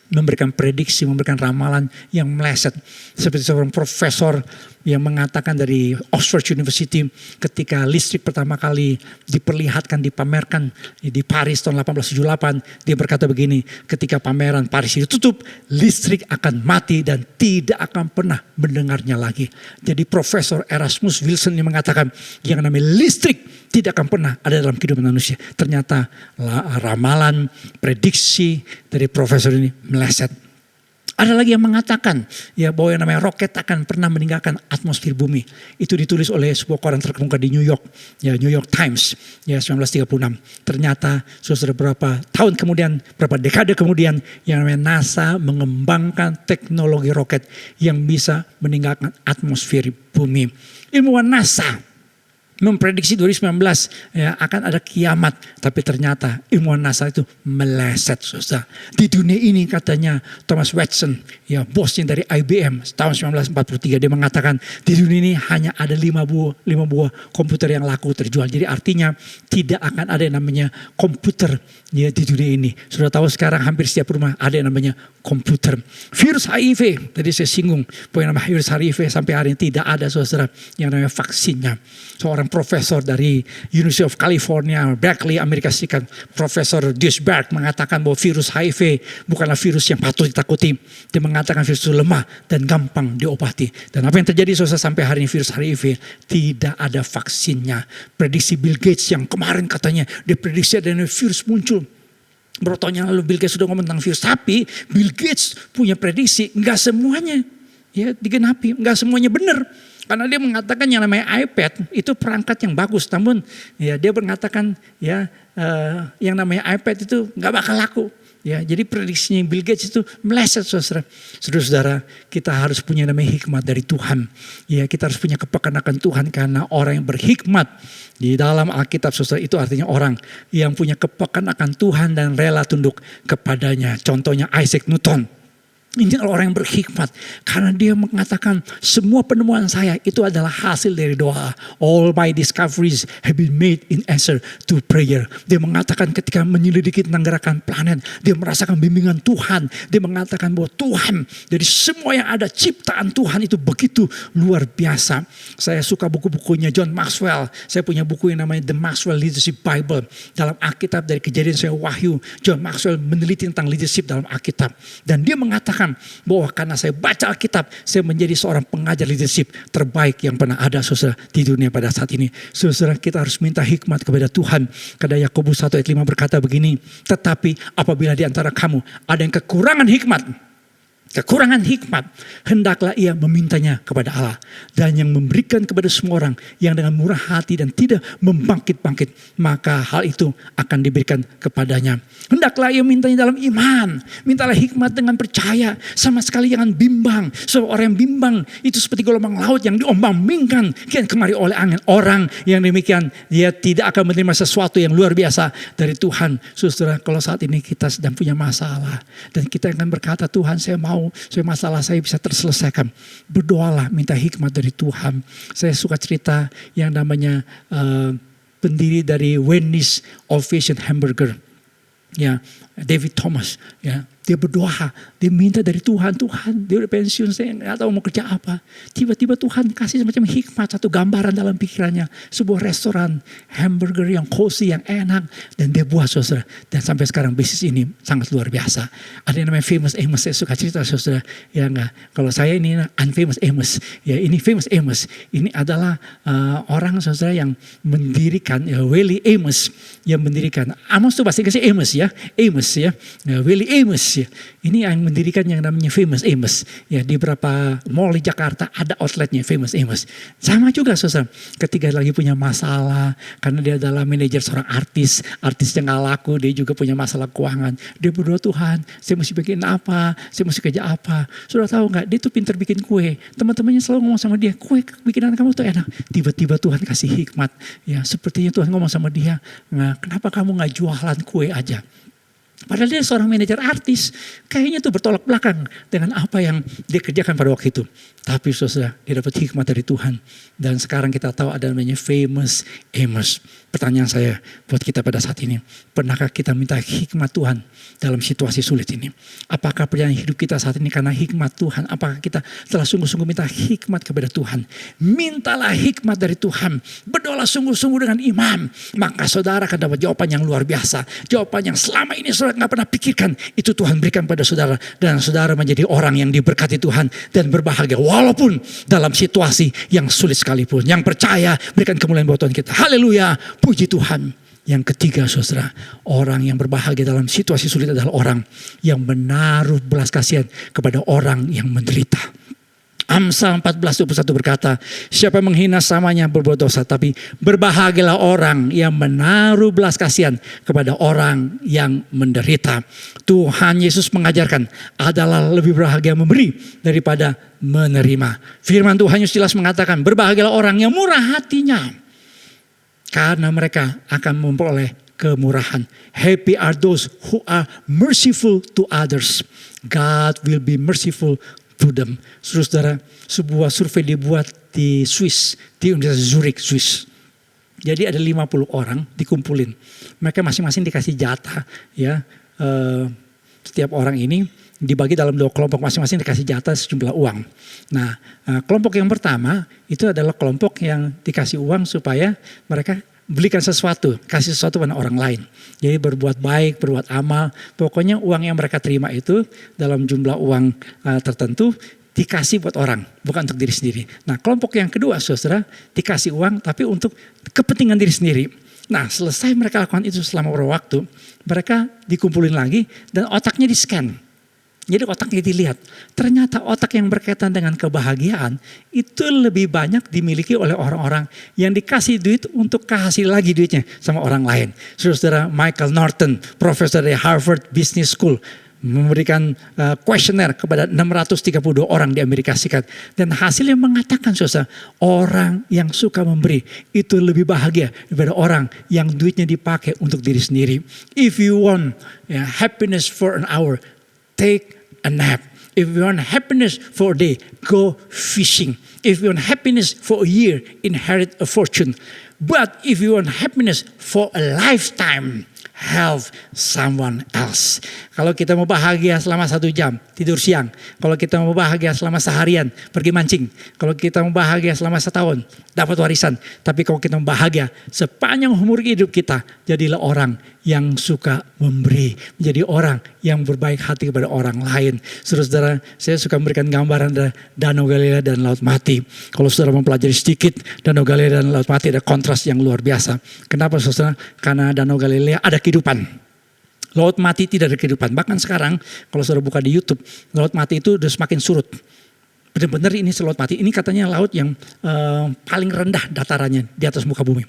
Speaker 2: memberikan prediksi, memberikan ramalan yang meleset. Seperti seorang profesor yang mengatakan dari Oxford University ketika listrik pertama kali diperlihatkan, dipamerkan di Paris tahun 1878. Dia berkata begini, ketika pameran Paris ditutup, listrik akan mati dan tidak akan pernah mendengarnya lagi. Jadi Profesor Erasmus Wilson yang mengatakan yang namanya listrik tidak akan pernah ada dalam kehidupan manusia. Ternyata ramalan, prediksi dari profesor ini meleset. Ada lagi yang mengatakan ya bahwa yang namanya roket akan pernah meninggalkan atmosfer bumi. Itu ditulis oleh sebuah koran terkemuka di New York, ya New York Times, ya 1936. Ternyata sudah berapa tahun kemudian, berapa dekade kemudian, yang namanya NASA mengembangkan teknologi roket yang bisa meninggalkan atmosfer bumi. Ilmuwan NASA memprediksi 2019 ya, akan ada kiamat. Tapi ternyata ilmuwan NASA itu meleset saudara. Di dunia ini katanya Thomas Watson, ya bosnya dari IBM tahun 1943, dia mengatakan di dunia ini hanya ada 5 buah komputer yang laku terjual. Jadi artinya tidak akan ada yang namanya komputer ya, di dunia ini. Sudah tahu sekarang hampir setiap rumah ada yang namanya komputer. Virus HIV, tadi saya singgung bahwa yang namanya virus HIV sampai hari ini tidak ada saudara yang namanya vaksinnya. Seorang profesor dari University of California, Berkeley, Amerika Serikat, Profesor Duisberg mengatakan bahwa virus HIV bukanlah virus yang patut ditakuti. Dia mengatakan virus itu lemah dan gampang diobati. Dan apa yang terjadi saudara sampai hari ini virus HIV tidak ada vaksinnya. Prediksi Bill Gates yang kemarin katanya diprediksi ada virus muncul. Berapa tahun yang lalu Bill Gates sudah ngomong tentang virus, tapi Bill Gates punya prediksi enggak semuanya ya digenapi, enggak semuanya benar. Karena dia mengatakan yang namanya iPad itu perangkat yang bagus, namun ya dia mengatakan ya yang namanya iPad itu nggak bakal laku. Ya, jadi prediksinya Bill Gates itu meleset saudara. Saudara-saudara, kita harus punya namanya hikmat dari Tuhan. Ya, kita harus punya kepekaan akan Tuhan karena orang yang berhikmat di dalam Alkitab saudara itu artinya orang yang punya kepekaan akan Tuhan dan rela tunduk kepadanya. Contohnya Isaac Newton. Ini adalah orang yang berhikmat karena dia mengatakan semua penemuan saya itu adalah hasil dari doa. All my discoveries have been made in answer to prayer. Dia mengatakan ketika menyelidiki tentang gerakan planet, dia merasakan bimbingan Tuhan. Dia mengatakan bahwa Tuhan dari semua yang ada ciptaan Tuhan itu begitu luar biasa. Saya suka buku-bukunya John Maxwell. Saya punya buku yang namanya The Maxwell Leadership Bible. Dalam Alkitab dari Kejadian sampai Wahyu, John Maxwell meneliti tentang leadership dalam Alkitab. Dan dia mengatakan bahwa karena saya baca Alkitab, saya menjadi seorang pengajar leadership terbaik yang pernah ada saudara di dunia pada saat ini. Saudara, kita harus minta hikmat kepada Tuhan. Karena Yakobus 1 ayat 5 berkata begini, tetapi apabila di antara kamu ada yang kekurangan hikmat, kekurangan hikmat, hendaklah ia memintanya kepada Allah. Dan yang memberikan kepada semua orang yang dengan murah hati dan tidak membangkit-bangkit, maka hal itu akan diberikan kepadanya. Hendaklah ia mintanya dalam iman. Mintalah hikmat dengan percaya. Sama sekali jangan bimbang. Sebab orang yang bimbang itu seperti gelombang laut yang diombang-ambingkan kian kemari oleh angin. Orang yang demikian, dia tidak akan menerima sesuatu yang luar biasa dari Tuhan. Saudara, kalau saat ini kita sedang punya masalah dan kita akan berkata, Tuhan saya mau masalah saya bisa terselesaikan. Berdoalah, minta hikmat dari Tuhan. Saya suka cerita yang namanya pendiri dari Wendy's Ovation Hamburger, ya, David Thomas, ya. Dia berdoa, dia minta dari Tuhan, dia udah pensiun, saya nggak tahu mau kerja apa. Tiba-tiba Tuhan kasih semacam hikmat, satu gambaran dalam pikirannya, sebuah restoran hamburger yang cozy, yang enak, dan dia buat, saudara. Dan sampai sekarang bisnis ini sangat luar biasa. Ada yang namanya Famous Amos, saya suka cerita, saudara. Ya enggak, kalau saya ini Unfamous Amos, ya ini Famous Amos. Ini adalah orang, saudara, yang mendirikan, ya, Willie Amos yang mendirikan. Amos itu bahasa Inggrisnya Amos, ya, Amos, ya, Willie Amos. Ya. Ini yang mendirikan yang namanya Famous Amos. Ya, di beberapa mall di Jakarta ada outletnya Famous Amos. Sama juga, saudara, ketika lagi punya masalah karena dia adalah manajer seorang artis yang gak laku, dia juga punya masalah keuangan. Dia berdoa, Tuhan, saya mesti bikin apa? Saya mesti kerja apa? Saudara tahu nggak? Dia tuh pintar bikin kue. Teman-temannya selalu ngomong sama dia, kue bikinan kamu tuh enak. Tiba-tiba Tuhan kasih hikmat. Ya, sepertinya Tuhan ngomong sama dia, nah, kenapa kamu nggak jualan kue aja? Padahal dia seorang manajer artis, kayaknya tuh bertolak belakang dengan apa yang dia kerjakan pada waktu itu. Tapi saudara, dia dapat hikmat dari Tuhan. Dan sekarang kita tahu ada namanya Famous Amos. Pertanyaan saya buat kita pada saat ini, pernahkah kita minta hikmat Tuhan dalam situasi sulit ini? Apakah perjalanan hidup kita saat ini karena hikmat Tuhan? Apakah kita telah sungguh-sungguh minta hikmat kepada Tuhan? Mintalah hikmat dari Tuhan. Berdoalah sungguh-sungguh dengan iman. Maka saudara akan dapat jawaban yang luar biasa. Jawaban yang selama ini saudara nggak pernah pikirkan. Itu Tuhan berikan pada saudara. Dan saudara menjadi orang yang diberkati Tuhan dan berbahagia. Walaupun dalam situasi yang sulit sekalipun. Yang percaya berikan kemuliaan buat Tuhan kita. Haleluya. Puji Tuhan. Yang ketiga, saudara, orang yang berbahagia dalam situasi sulit adalah orang yang menaruh belas kasihan kepada orang yang menderita. Amsal 14:21 berkata, siapa menghina samanya berbuat dosa, tapi berbahagialah orang yang menaruh belas kasihan kepada orang yang menderita. Tuhan Yesus mengajarkan adalah lebih berbahagia memberi daripada menerima. Firman Tuhan Yesus jelas mengatakan, berbahagialah orang yang murah hatinya, karena mereka akan memperoleh kemurahan. Happy are those who are merciful to others. God will be merciful to them. Saudara, sebuah survei dibuat di Swiss, di Universitas Zurich, Swiss. Jadi ada 50 orang dikumpulin. Mereka masing-masing dikasih jatah, ya. Setiap orang ini dibagi dalam 2 kelompok, masing-masing dikasih jatah sejumlah uang. Nah, kelompok yang pertama itu adalah kelompok yang dikasih uang supaya mereka belikan sesuatu, kasih sesuatu pada orang lain. Jadi berbuat baik, berbuat amal. Pokoknya uang yang mereka terima itu dalam jumlah uang tertentu dikasih buat orang, bukan untuk diri sendiri. Nah, kelompok yang kedua, saudara, dikasih uang tapi untuk kepentingan diri sendiri. Nah, selesai mereka lakukan itu selama beberapa waktu, mereka dikumpulin lagi dan otaknya di-scan. Jadi otaknya dilihat, ternyata otak yang berkaitan dengan kebahagiaan itu lebih banyak dimiliki oleh orang-orang yang dikasih duit untuk kasih lagi duitnya sama orang lain. Saudara Michael Norton, profesor dari Harvard Business School, memberikan kuesioner kepada 632 orang di Amerika Serikat. Dan hasilnya mengatakan, saudara, orang yang suka memberi itu lebih bahagia daripada orang yang duitnya dipakai untuk diri sendiri. If you want happiness for an hour, take a nap. If you want happiness for a day, go fishing. If you want happiness for a year, inherit a fortune. But if you want happiness for a lifetime, help someone else. Kalau kita mau bahagia selama 1 jam, tidur siang. Kalau kita mau bahagia selama seharian, pergi mancing. Kalau kita mau bahagia selama 1 tahun, dapat warisan. Tapi kalau kita mau bahagia sepanjang umur hidup kita, jadilah orang yang suka memberi. Menjadi orang yang berbaik hati kepada orang lain. Saudara-saudara, saya suka memberikan gambaran dari Danau Galilea dan Laut Mati. Kalau saudara mempelajari sedikit Danau Galilea dan Laut Mati, ada kontras yang luar biasa. Kenapa, saudara? Karena Danau Galilea ada kehidupan. Laut mati tidak ada kehidupan. Bahkan sekarang kalau saudara buka di YouTube, laut mati itu sudah semakin surut. Benar-benar ini laut mati. Ini katanya laut yang paling rendah datarannya di atas muka bumi.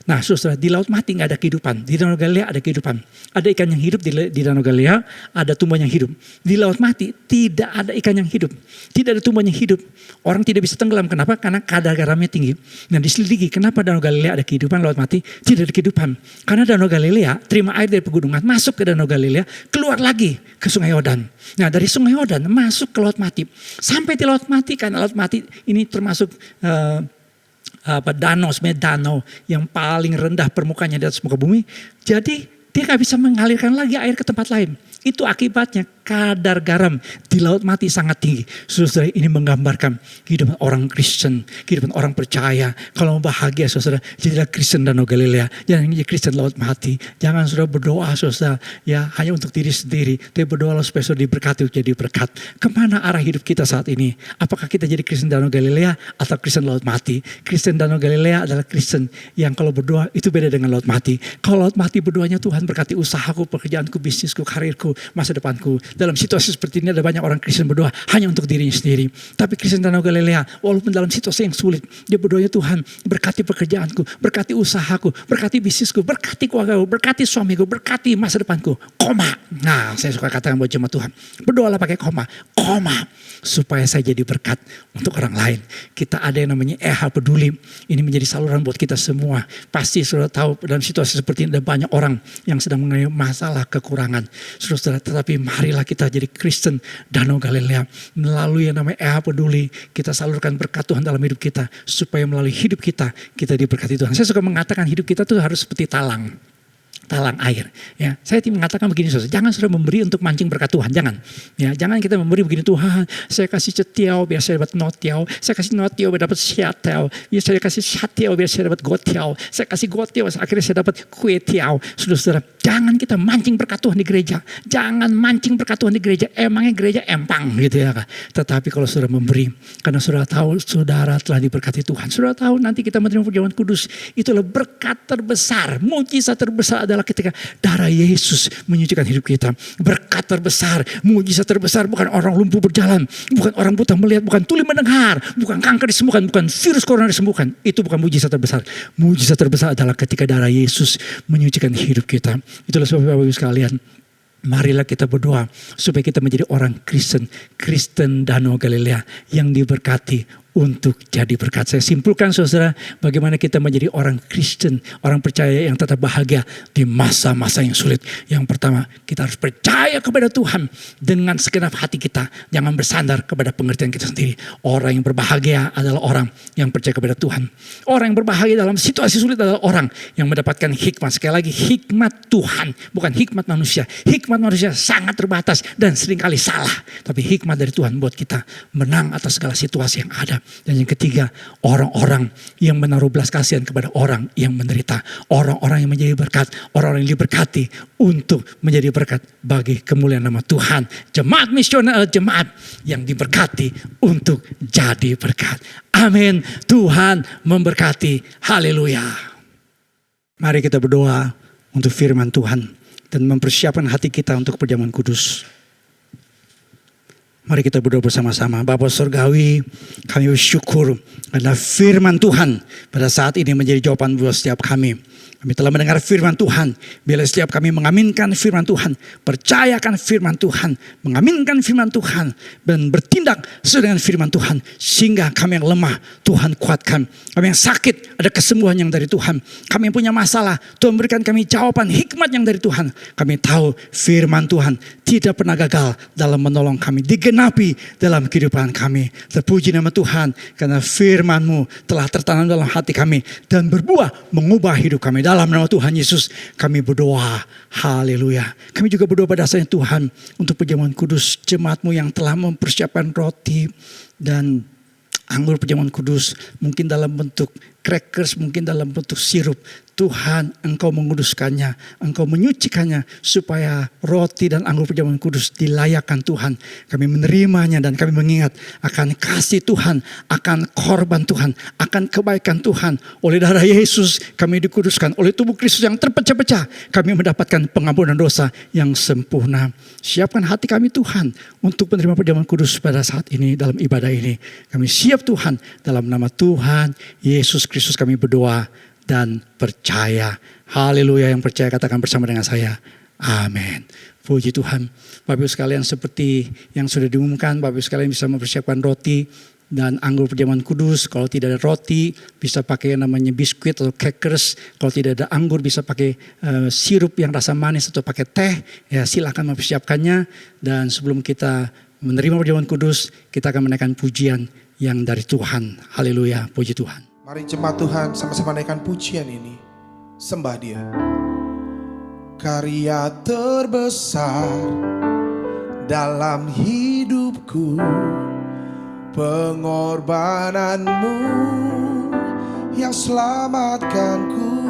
Speaker 2: Nah saudara, di laut mati nggak ada kehidupan. Di Danau Galilea ada kehidupan. Ada ikan yang hidup di Danau Galilea, ada tumbuhan yang hidup. Di laut mati tidak ada ikan yang hidup. Tidak ada tumbuhan yang hidup. Orang tidak bisa tenggelam. Kenapa? Karena kadar garamnya tinggi. Nah diselidiki kenapa Danau Galilea ada kehidupan, laut mati tidak ada kehidupan. Karena Danau Galilea terima air dari pegunungan, masuk ke Danau Galilea, keluar lagi ke Sungai Yordan. Nah dari Sungai Yordan masuk ke laut mati. Sampai di laut mati, karena laut mati ini termasuk danau, sebenarnya danau yang paling rendah permukaannya di atas muka bumi. Jadi dia gak bisa mengalirkan lagi air ke tempat lain. Itu akibatnya kadar garam di laut mati sangat tinggi. Saudara, ini menggambarkan kehidupan orang Kristen, kehidupan orang percaya. Kalau mau bahagia saudara, jadilah Kristen Danau Galilea. Jangan jadi Kristen laut mati. Jangan saudara berdoa saudara, ya hanya untuk diri sendiri. Tapi berdoalah supaya saudara diberkati jadi berkat. Kemana arah hidup kita saat ini? Apakah kita jadi Kristen Danau Galilea atau Kristen laut mati? Kristen Danau Galilea adalah Kristen yang kalau berdoa itu beda dengan laut mati. Kalau laut mati berdoanya Tuhan berkati usahaku, pekerjaanku, bisnisku, karirku, masa depanku. Dalam situasi seperti ini ada banyak orang Kristen berdoa hanya untuk dirinya sendiri. Tapi Kristen Danau Galilea, walaupun dalam situasi yang sulit, dia berdoanya Tuhan berkati pekerjaanku, berkati usahaku, berkati bisnisku, berkati keluargaku, berkati suamiku, berkati masa depanku. Koma. Nah, saya suka katakan buat jemaat Tuhan, berdoalah pakai koma, supaya saya jadi berkat untuk orang lain. Kita ada yang namanya peduli. Ini menjadi saluran buat kita semua. Pasti sudah tahu dalam situasi seperti ini ada banyak orang yang sedang mengalami masalah kekurangan. Saudara, tetapi marilah kita jadi Kristen Danau Galilea. Melalui yang namanya peduli, kita salurkan berkat Tuhan dalam hidup kita. Supaya melalui hidup kita diberkati Tuhan. Saya suka mengatakan hidup kita tuh harus seperti talang air. Ya, saya mengatakan begini saudara, jangan sudah memberi untuk mancing berkat Tuhan, jangan. Ya, jangan kita memberi begini, Tuhan, saya kasih cetiau biar saya dapat notiau, saya kasih notiau biar dapat siatau, ya saya kasih siatau biar saya dapat gotiau, saya kasih gotiau akhirnya saya dapat kuetiau. Saudara, jangan kita mancing berkat Tuhan di gereja, jangan mancing berkat Tuhan di gereja. Emangnya gereja empang gitu ya, Kak. Tetapi kalau saudara memberi, karena saudara tahu saudara telah diberkati Tuhan, saudara tahu nanti kita menerima perjamuan kudus, itulah berkat terbesar, mujizat terbesar adalah ketika darah Yesus menyucikan hidup kita. Berkat terbesar, mujizat terbesar bukan orang lumpuh berjalan, bukan orang buta melihat, bukan tuli mendengar, bukan kanker disembuhkan, bukan virus corona disembuhkan. Itu bukan mujizat terbesar. Mujizat terbesar adalah ketika darah Yesus menyucikan hidup kita. Itulah sebab Bapak Ibu sekalian, marilah kita berdoa supaya kita menjadi orang Kristen Danau Galilea yang diberkati untuk jadi berkat. Saya simpulkan saudara, bagaimana kita menjadi orang Kristen, orang percaya yang tetap bahagia di masa-masa yang sulit. Yang pertama, kita harus percaya kepada Tuhan dengan segenap hati kita. Jangan bersandar kepada pengertian kita sendiri. Orang yang berbahagia adalah orang yang percaya kepada Tuhan. Orang yang berbahagia dalam situasi sulit adalah orang yang mendapatkan hikmat. Sekali lagi, hikmat Tuhan, bukan hikmat manusia. Hikmat manusia sangat terbatas dan seringkali salah. Tapi hikmat dari Tuhan buat kita menang atas segala situasi yang ada. Dan yang ketiga, orang-orang yang menaruh belas kasihan kepada orang yang menderita. Orang-orang yang menjadi berkat, orang-orang yang diberkati untuk menjadi berkat bagi kemuliaan nama Tuhan. Jemaat misional, jemaat yang diberkati untuk jadi berkat. Amin. Tuhan memberkati. Haleluya. Mari kita berdoa untuk firman Tuhan dan mempersiapkan hati kita untuk perjamuan kudus. Mari kita berdoa bersama-sama. Bapa Surgawi, kami bersyukur karena firman Tuhan pada saat ini menjadi jawaban buat setiap kami. Kami telah mendengar firman Tuhan. Bila setiap kami mengaminkan firman Tuhan, percayakan firman Tuhan, mengaminkan firman Tuhan, dan bertindak sesuai dengan firman Tuhan. Sehingga kami yang lemah, Tuhan kuatkan. Kami yang sakit, ada kesembuhan yang dari Tuhan. Kami yang punya masalah, Tuhan berikan kami jawaban hikmat yang dari Tuhan. Kami tahu firman Tuhan tidak pernah gagal dalam menolong kami. Digenapi dalam kehidupan kami. Terpuji nama Tuhan, karena firman-Mu telah tertanam dalam hati kami dan berbuah mengubah hidup kami. Dalam nama Tuhan Yesus kami berdoa. Haleluya. Kami juga berdoa pada dasarnya Tuhan untuk perjamuan kudus jemaat-Mu yang telah mempersiapkan roti dan anggur perjamuan kudus. Mungkin dalam bentuk crackers mungkin dalam bentuk sirup. Tuhan, Engkau menguduskannya, Engkau menyucikannya supaya roti dan anggur perjamuan kudus dilayakkan Tuhan. Kami menerimanya dan kami mengingat akan kasih Tuhan, akan korban Tuhan, akan kebaikan Tuhan. Oleh darah Yesus kami dikuduskan, oleh tubuh Kristus yang terpecah-pecah kami mendapatkan pengampunan dosa yang sempurna. Siapkan hati kami Tuhan untuk menerima perjamuan kudus pada saat ini dalam ibadah ini. Kami siap Tuhan, dalam nama Tuhan Yesus Kristus kami berdoa dan percaya. Haleluya, yang percaya katakan bersama dengan saya. Amin. Puji Tuhan. Bapak Ibu sekalian, seperti yang sudah diumumkan, Bapak Ibu sekalian bisa mempersiapkan roti dan anggur perjamuan kudus. Kalau tidak ada roti bisa pakai yang namanya biskuit atau crackers. Kalau tidak ada anggur bisa pakai sirup yang rasa manis atau pakai teh. Ya, silakan mempersiapkannya. Dan sebelum kita menerima perjamuan kudus, kita akan menaikkan pujian yang dari Tuhan. Haleluya, puji Tuhan.
Speaker 1: Mari jemaat Tuhan sama-sama naikkan pujian ini. Sembah Dia. Karya terbesar dalam hidupku, pengorbananmu yang selamatkanku.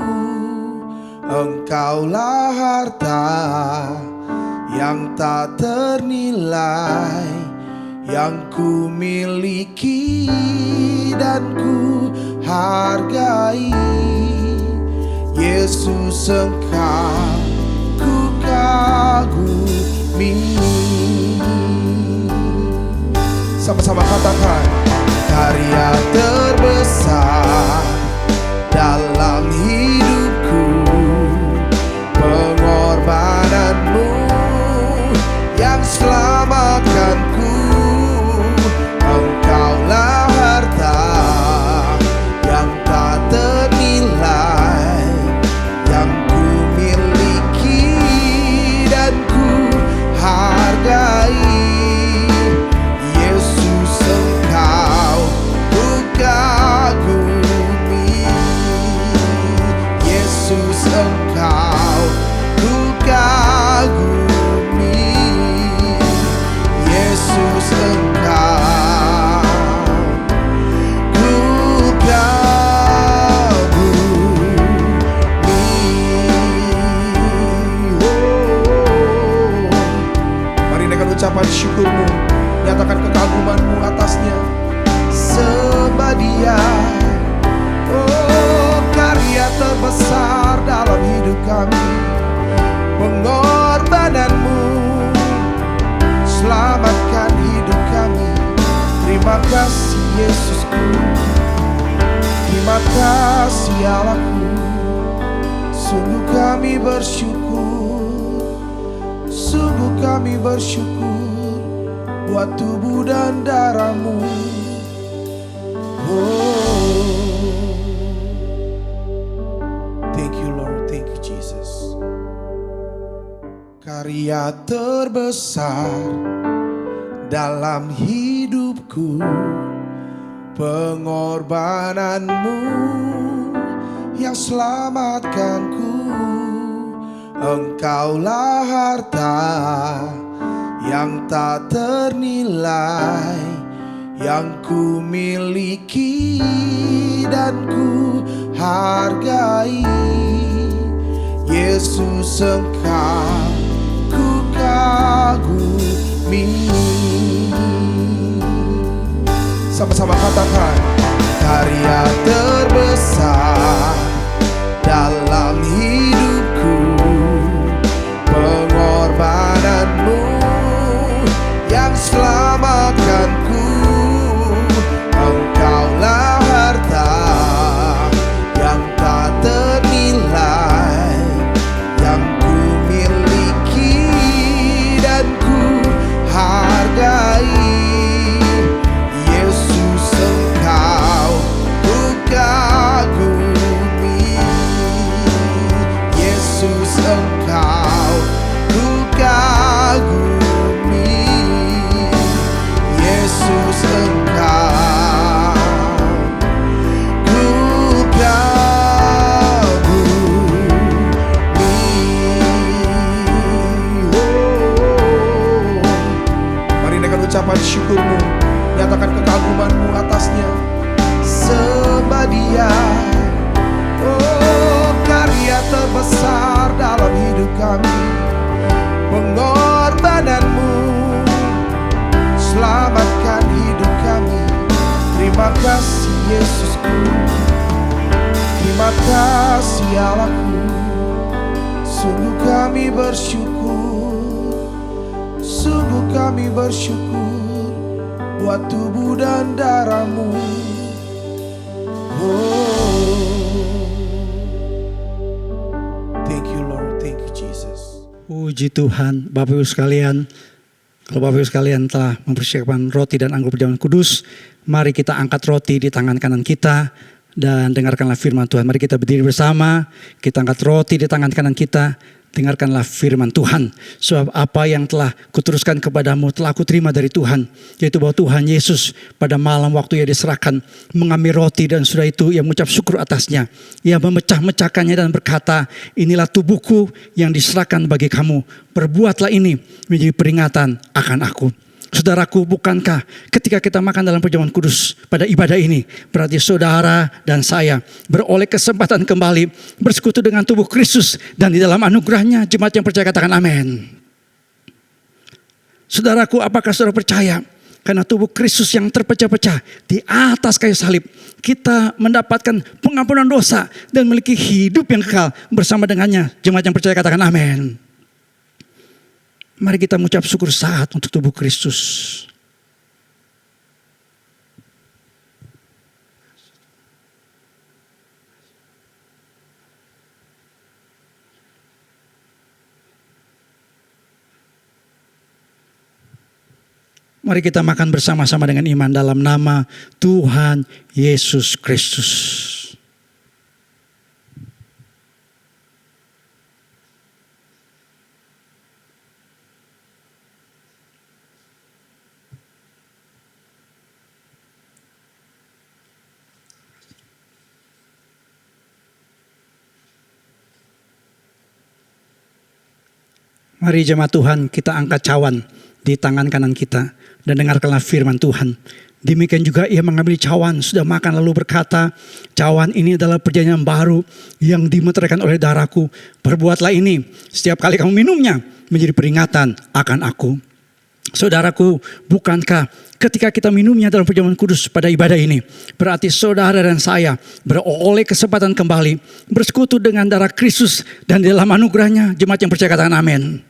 Speaker 1: Engkaulah harta yang tak ternilai, yang ku miliki dan ku hargai. Yesus, Engkau ku kagumi. Sama-sama katakan, karya terbesar dalam hidupku, pengorbananmu yang selamatkanku. Engkaulah harta yang tak ternilai, yang ku miliki dan ku hargai. Yesus, Engkau ku kagumi. Yesus, Engkau ku kagumi. Yesus, Engkau ucapan syukurmu, nyatakan kekagumanmu atasnya. Sembah Dia. Oh, karya terbesar dalam hidup kami, pengorbananmu selamatkan hidup kami. Terima kasih Yesusku, terima kasih Allahku. Sungguh kami bersyukur, sungguh kami bersyukur buat tubuh dan darahmu. Oh, thank you Lord, thank you Jesus. Karya terbesar dalam hidupku, pengorbananmu yang selamatkanku. Engkaulah harta yang tak ternilai, yang ku miliki dan ku hargai. Yesus, Engkau ku kagumi. Sama-sama katakan, karya terbesar dalam hidupku, pengorbananmu yang selamatkanku. Engkaulah harta yang tak ternilai, yang ku miliki dan ku hargai. Yesus, Engkau Yesusku. Terima kasih Allahku, sungguh kami bersyukur, sungguh kami bersyukur buat tubuh dan darah-Mu. Thank you Lord, thank you Jesus.
Speaker 2: Puji Tuhan, Bapak Ibu sekalian. Kalau Bapak Ibu sekalian telah mempersiapkan roti dan anggur perjamuan kudus, mari kita angkat roti di tangan kanan kita dan dengarkanlah firman Tuhan. Mari kita berdiri bersama, kita angkat roti di tangan kanan kita, dengarkanlah firman Tuhan. Sebab apa yang telah kuteruskan kepadamu telah aku terima dari Tuhan, yaitu bahwa Tuhan Yesus pada malam waktu ia diserahkan mengambil roti dan sudah itu ia mengucap syukur atasnya. Ia memecah-mecahkannya dan berkata, inilah tubuhku yang diserahkan bagi kamu. Perbuatlah ini menjadi peringatan akan aku. Saudaraku, bukankah ketika kita makan dalam perjamuan kudus pada ibadah ini, berarti saudara dan saya beroleh kesempatan kembali bersekutu dengan tubuh Kristus, dan di dalam anugerahnya jemaat yang percaya katakan amin. Saudaraku, apakah saudara percaya karena tubuh Kristus yang terpecah-pecah di atas kayu salib, kita mendapatkan pengampunan dosa dan memiliki hidup yang kekal bersama dengannya? Jemaat yang percaya katakan amin. Mari kita mengucap syukur saat untuk tubuh Kristus. Mari kita makan bersama-sama dengan iman dalam nama Tuhan Yesus Kristus. Mari jemaat Tuhan, kita angkat cawan di tangan kanan kita dan dengarkanlah firman Tuhan. Demikian juga ia mengambil cawan, sudah makan lalu berkata, cawan ini adalah perjanjian baru yang dimeteraikan oleh darahku. Perbuatlah ini setiap kali kamu minumnya menjadi peringatan akan aku. Saudaraku, bukankah ketika kita minumnya dalam perjamuan kudus pada ibadah ini, berarti saudara dan saya beroleh kesempatan kembali bersekutu dengan darah Kristus, dan di dalam anugerahnya jemaat yang percaya katakan amin.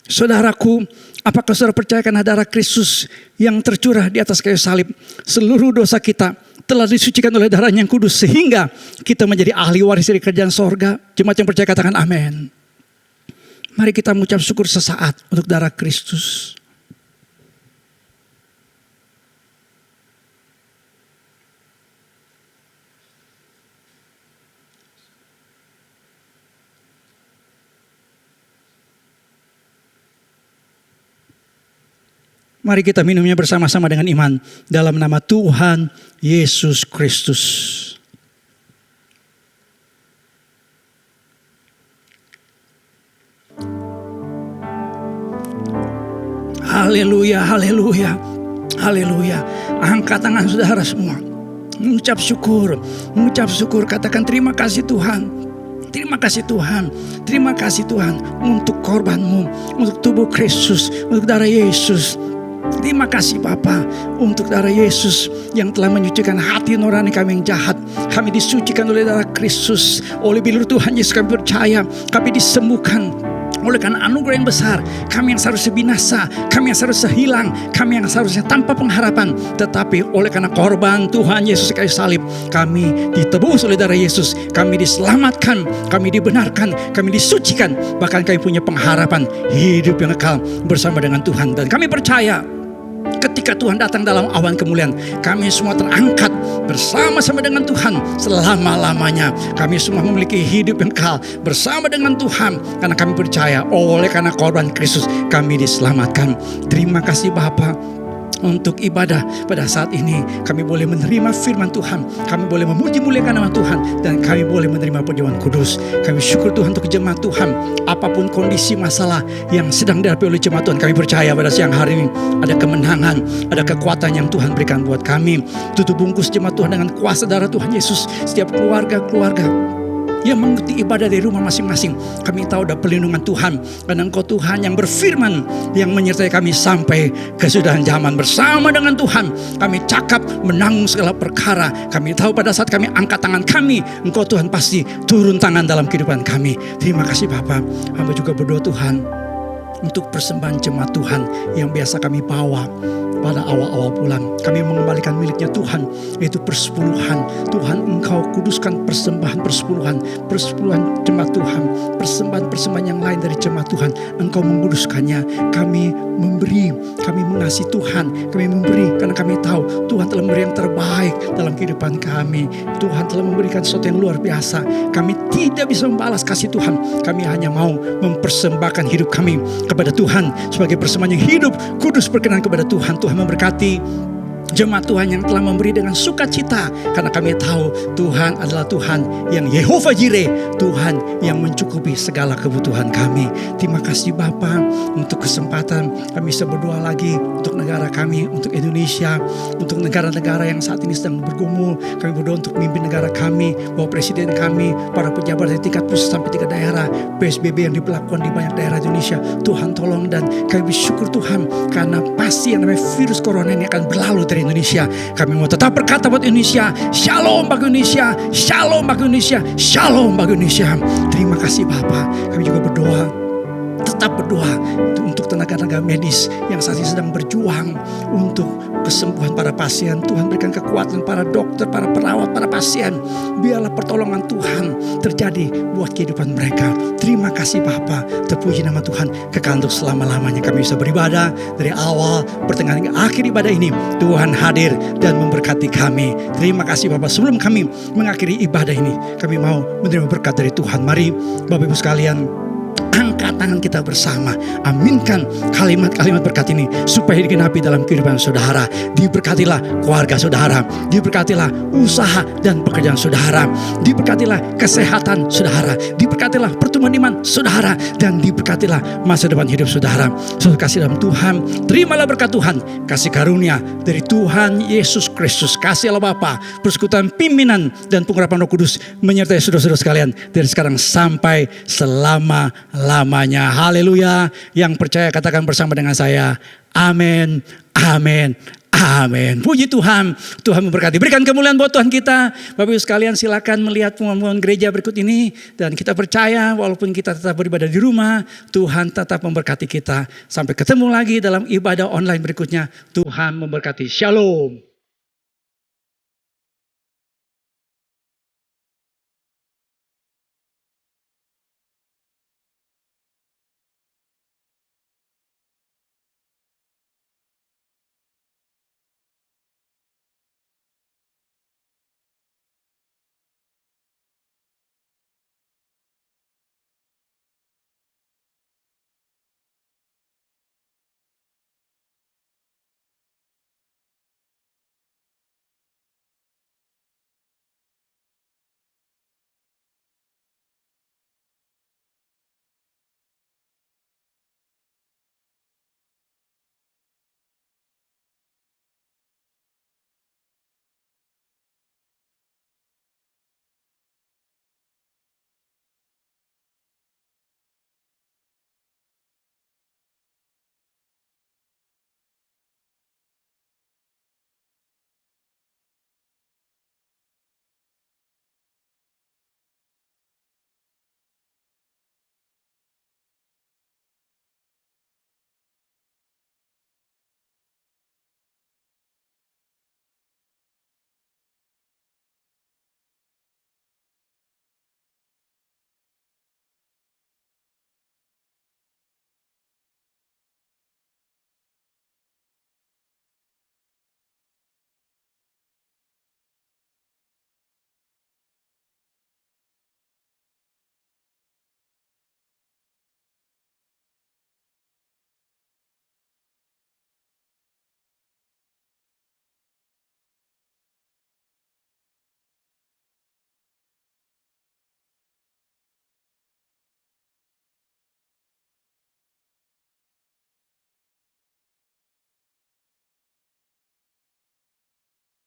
Speaker 2: Saudaraku, apakah saudara percaya karena darah Kristus yang tercurah di atas kayu salib, seluruh dosa kita telah disucikan oleh darahnya yang kudus, sehingga kita menjadi ahli waris dari kerajaan sorga? Jemaat yang percaya katakan amin. Mari kita mengucap syukur sesaat untuk darah Kristus. Mari kita minumnya bersama-sama dengan iman dalam nama Tuhan Yesus Kristus. Haleluya, haleluya, haleluya. Angkat tangan saudara semua. Mengucap syukur, katakan terima kasih Tuhan. Terima kasih Tuhan, terima kasih Tuhan untuk korban-Mu, untuk tubuh Kristus, untuk darah Yesus. Terima kasih Bapa untuk darah Yesus yang telah menyucikan hati nurani kami yang jahat. Kami disucikan oleh darah Kristus. Oleh bilur Tuhan Yesus kami percaya, kami disembuhkan. Oleh karena anugerah yang besar, kami yang seharusnya binasa, kami yang seharusnya hilang, kami yang seharusnya tanpa pengharapan, tetapi oleh karena korban Tuhan Yesus kayu salib, kami ditebus oleh darah Yesus, kami diselamatkan, kami dibenarkan, kami disucikan, bahkan kami punya pengharapan hidup yang kekal bersama dengan Tuhan. Dan kami percaya ketika Tuhan datang dalam awan kemuliaan, kami semua terangkat bersama-sama dengan Tuhan selama-lamanya. Kami semua memiliki hidup yang kekal bersama dengan Tuhan, karena kami percaya oleh karena korban Kristus kami diselamatkan. Terima kasih Bapa untuk ibadah pada saat ini. Kami boleh menerima firman Tuhan, kami boleh memuji muliakan nama Tuhan, dan kami boleh menerima perjamuan kudus. Kami syukur Tuhan untuk jemaat Tuhan. Apapun kondisi masalah yang sedang dihadapi oleh jemaat Tuhan, kami percaya pada siang hari ini ada kemenangan, ada kekuatan yang Tuhan berikan buat kami. Tutup bungkus jemaat Tuhan dengan kuasa darah Tuhan Yesus. Setiap keluarga yang mengikuti ibadah dari rumah masing-masing. Kami tahu ada pelindungan Tuhan, karena Engkau Tuhan yang berfirman, yang menyertai kami sampai kesudahan zaman. Bersama dengan Tuhan kami cakap menanggung segala perkara. Kami tahu pada saat kami angkat tangan kami, Engkau Tuhan pasti turun tangan dalam kehidupan kami. Terima kasih Bapa. Hamba juga berdoa Tuhan untuk persembahan jemaat Tuhan yang biasa kami bawa pada awal-awal bulan. Kami mengembalikan miliknya Tuhan, yaitu persepuluhan. Tuhan, Engkau kuduskan persembahan persepuluhan jemaat Tuhan, persembahan yang lain dari jemaat Tuhan. Engkau menguduskannya. Kami memberi, kami mengasihi Tuhan, kami memberi karena kami tahu Tuhan telah memberi yang terbaik dalam kehidupan kami. Tuhan telah memberikan sesuatu yang luar biasa. Kami tidak bisa membalas kasih Tuhan. Kami hanya mau mempersembahkan hidup kami kepada Tuhan sebagai persembahan yang hidup, kudus, berkenan kepada Tuhan. Tuhan memberkati jemaat Tuhan yang telah memberi dengan sukacita, karena kami tahu Tuhan adalah Tuhan yang Yehova Jireh, Tuhan yang mencukupi segala kebutuhan kami. Terima kasih Bapa untuk kesempatan kami bisa berdoa lagi untuk negara kami, untuk Indonesia, untuk negara-negara yang saat ini sedang bergumul. Kami berdoa untuk mimpin negara kami, bahwa presiden kami, para pejabat dari tingkat pusat sampai tingkat daerah, PSBB yang diberlakukan di banyak daerah Indonesia, Tuhan tolong. Dan kami bersyukur Tuhan, karena pasti yang namanya virus corona ini akan berlalu dari Indonesia. Kami mau tetap berkata buat Indonesia, Shalom bagi Indonesia, Shalom bagi Indonesia, Shalom bagi Indonesia. Terima kasih Bapa. Kami juga berdoa, tetap berdoa untuk tenaga-tenaga medis yang saat ini sedang berjuang untuk kesembuhan para pasien. Tuhan berikan kekuatan para dokter, para perawat, para pasien. Biarlah pertolongan Tuhan terjadi buat kehidupan mereka. Terima kasih Bapa. Terpuji nama Tuhan kekal untuk selama-lamanya. Kami bisa beribadah dari awal, pertengahan hingga akhir ibadah ini. Tuhan hadir dan memberkati kami. Terima kasih Bapa. Sebelum kami mengakhiri ibadah ini, kami mau menerima berkat dari Tuhan. Mari Bapak Ibu sekalian, angkat tangan kita bersama. Aminkan kalimat-kalimat berkat ini supaya digenapi dalam kehidupan saudara. Diberkatilah keluarga saudara, diberkatilah usaha dan pekerjaan saudara, diberkatilah kesehatan saudara, diberkatilah pertumbuhan iman saudara, dan diberkatilah masa depan hidup saudara. Saudara kasih dalam Tuhan, terimalah berkat Tuhan, kasih karunia dari Tuhan Yesus Kristus, kasih Allah Bapa, persekutuan pimpinan dan pengurapan Roh Kudus menyertai saudara-saudara sekalian dari sekarang sampai selama-lamanya. Haleluya. Yang percaya katakan bersama dengan saya, amin, amin, amin. Puji Tuhan. Tuhan memberkati. Berikan kemuliaan buat Tuhan kita. Bapak Ibu sekalian, silakan melihat pengumuman gereja berikut ini. Dan kita percaya walaupun kita tetap beribadah di rumah, Tuhan tetap memberkati kita. Sampai ketemu lagi dalam ibadah online berikutnya. Tuhan memberkati. Shalom.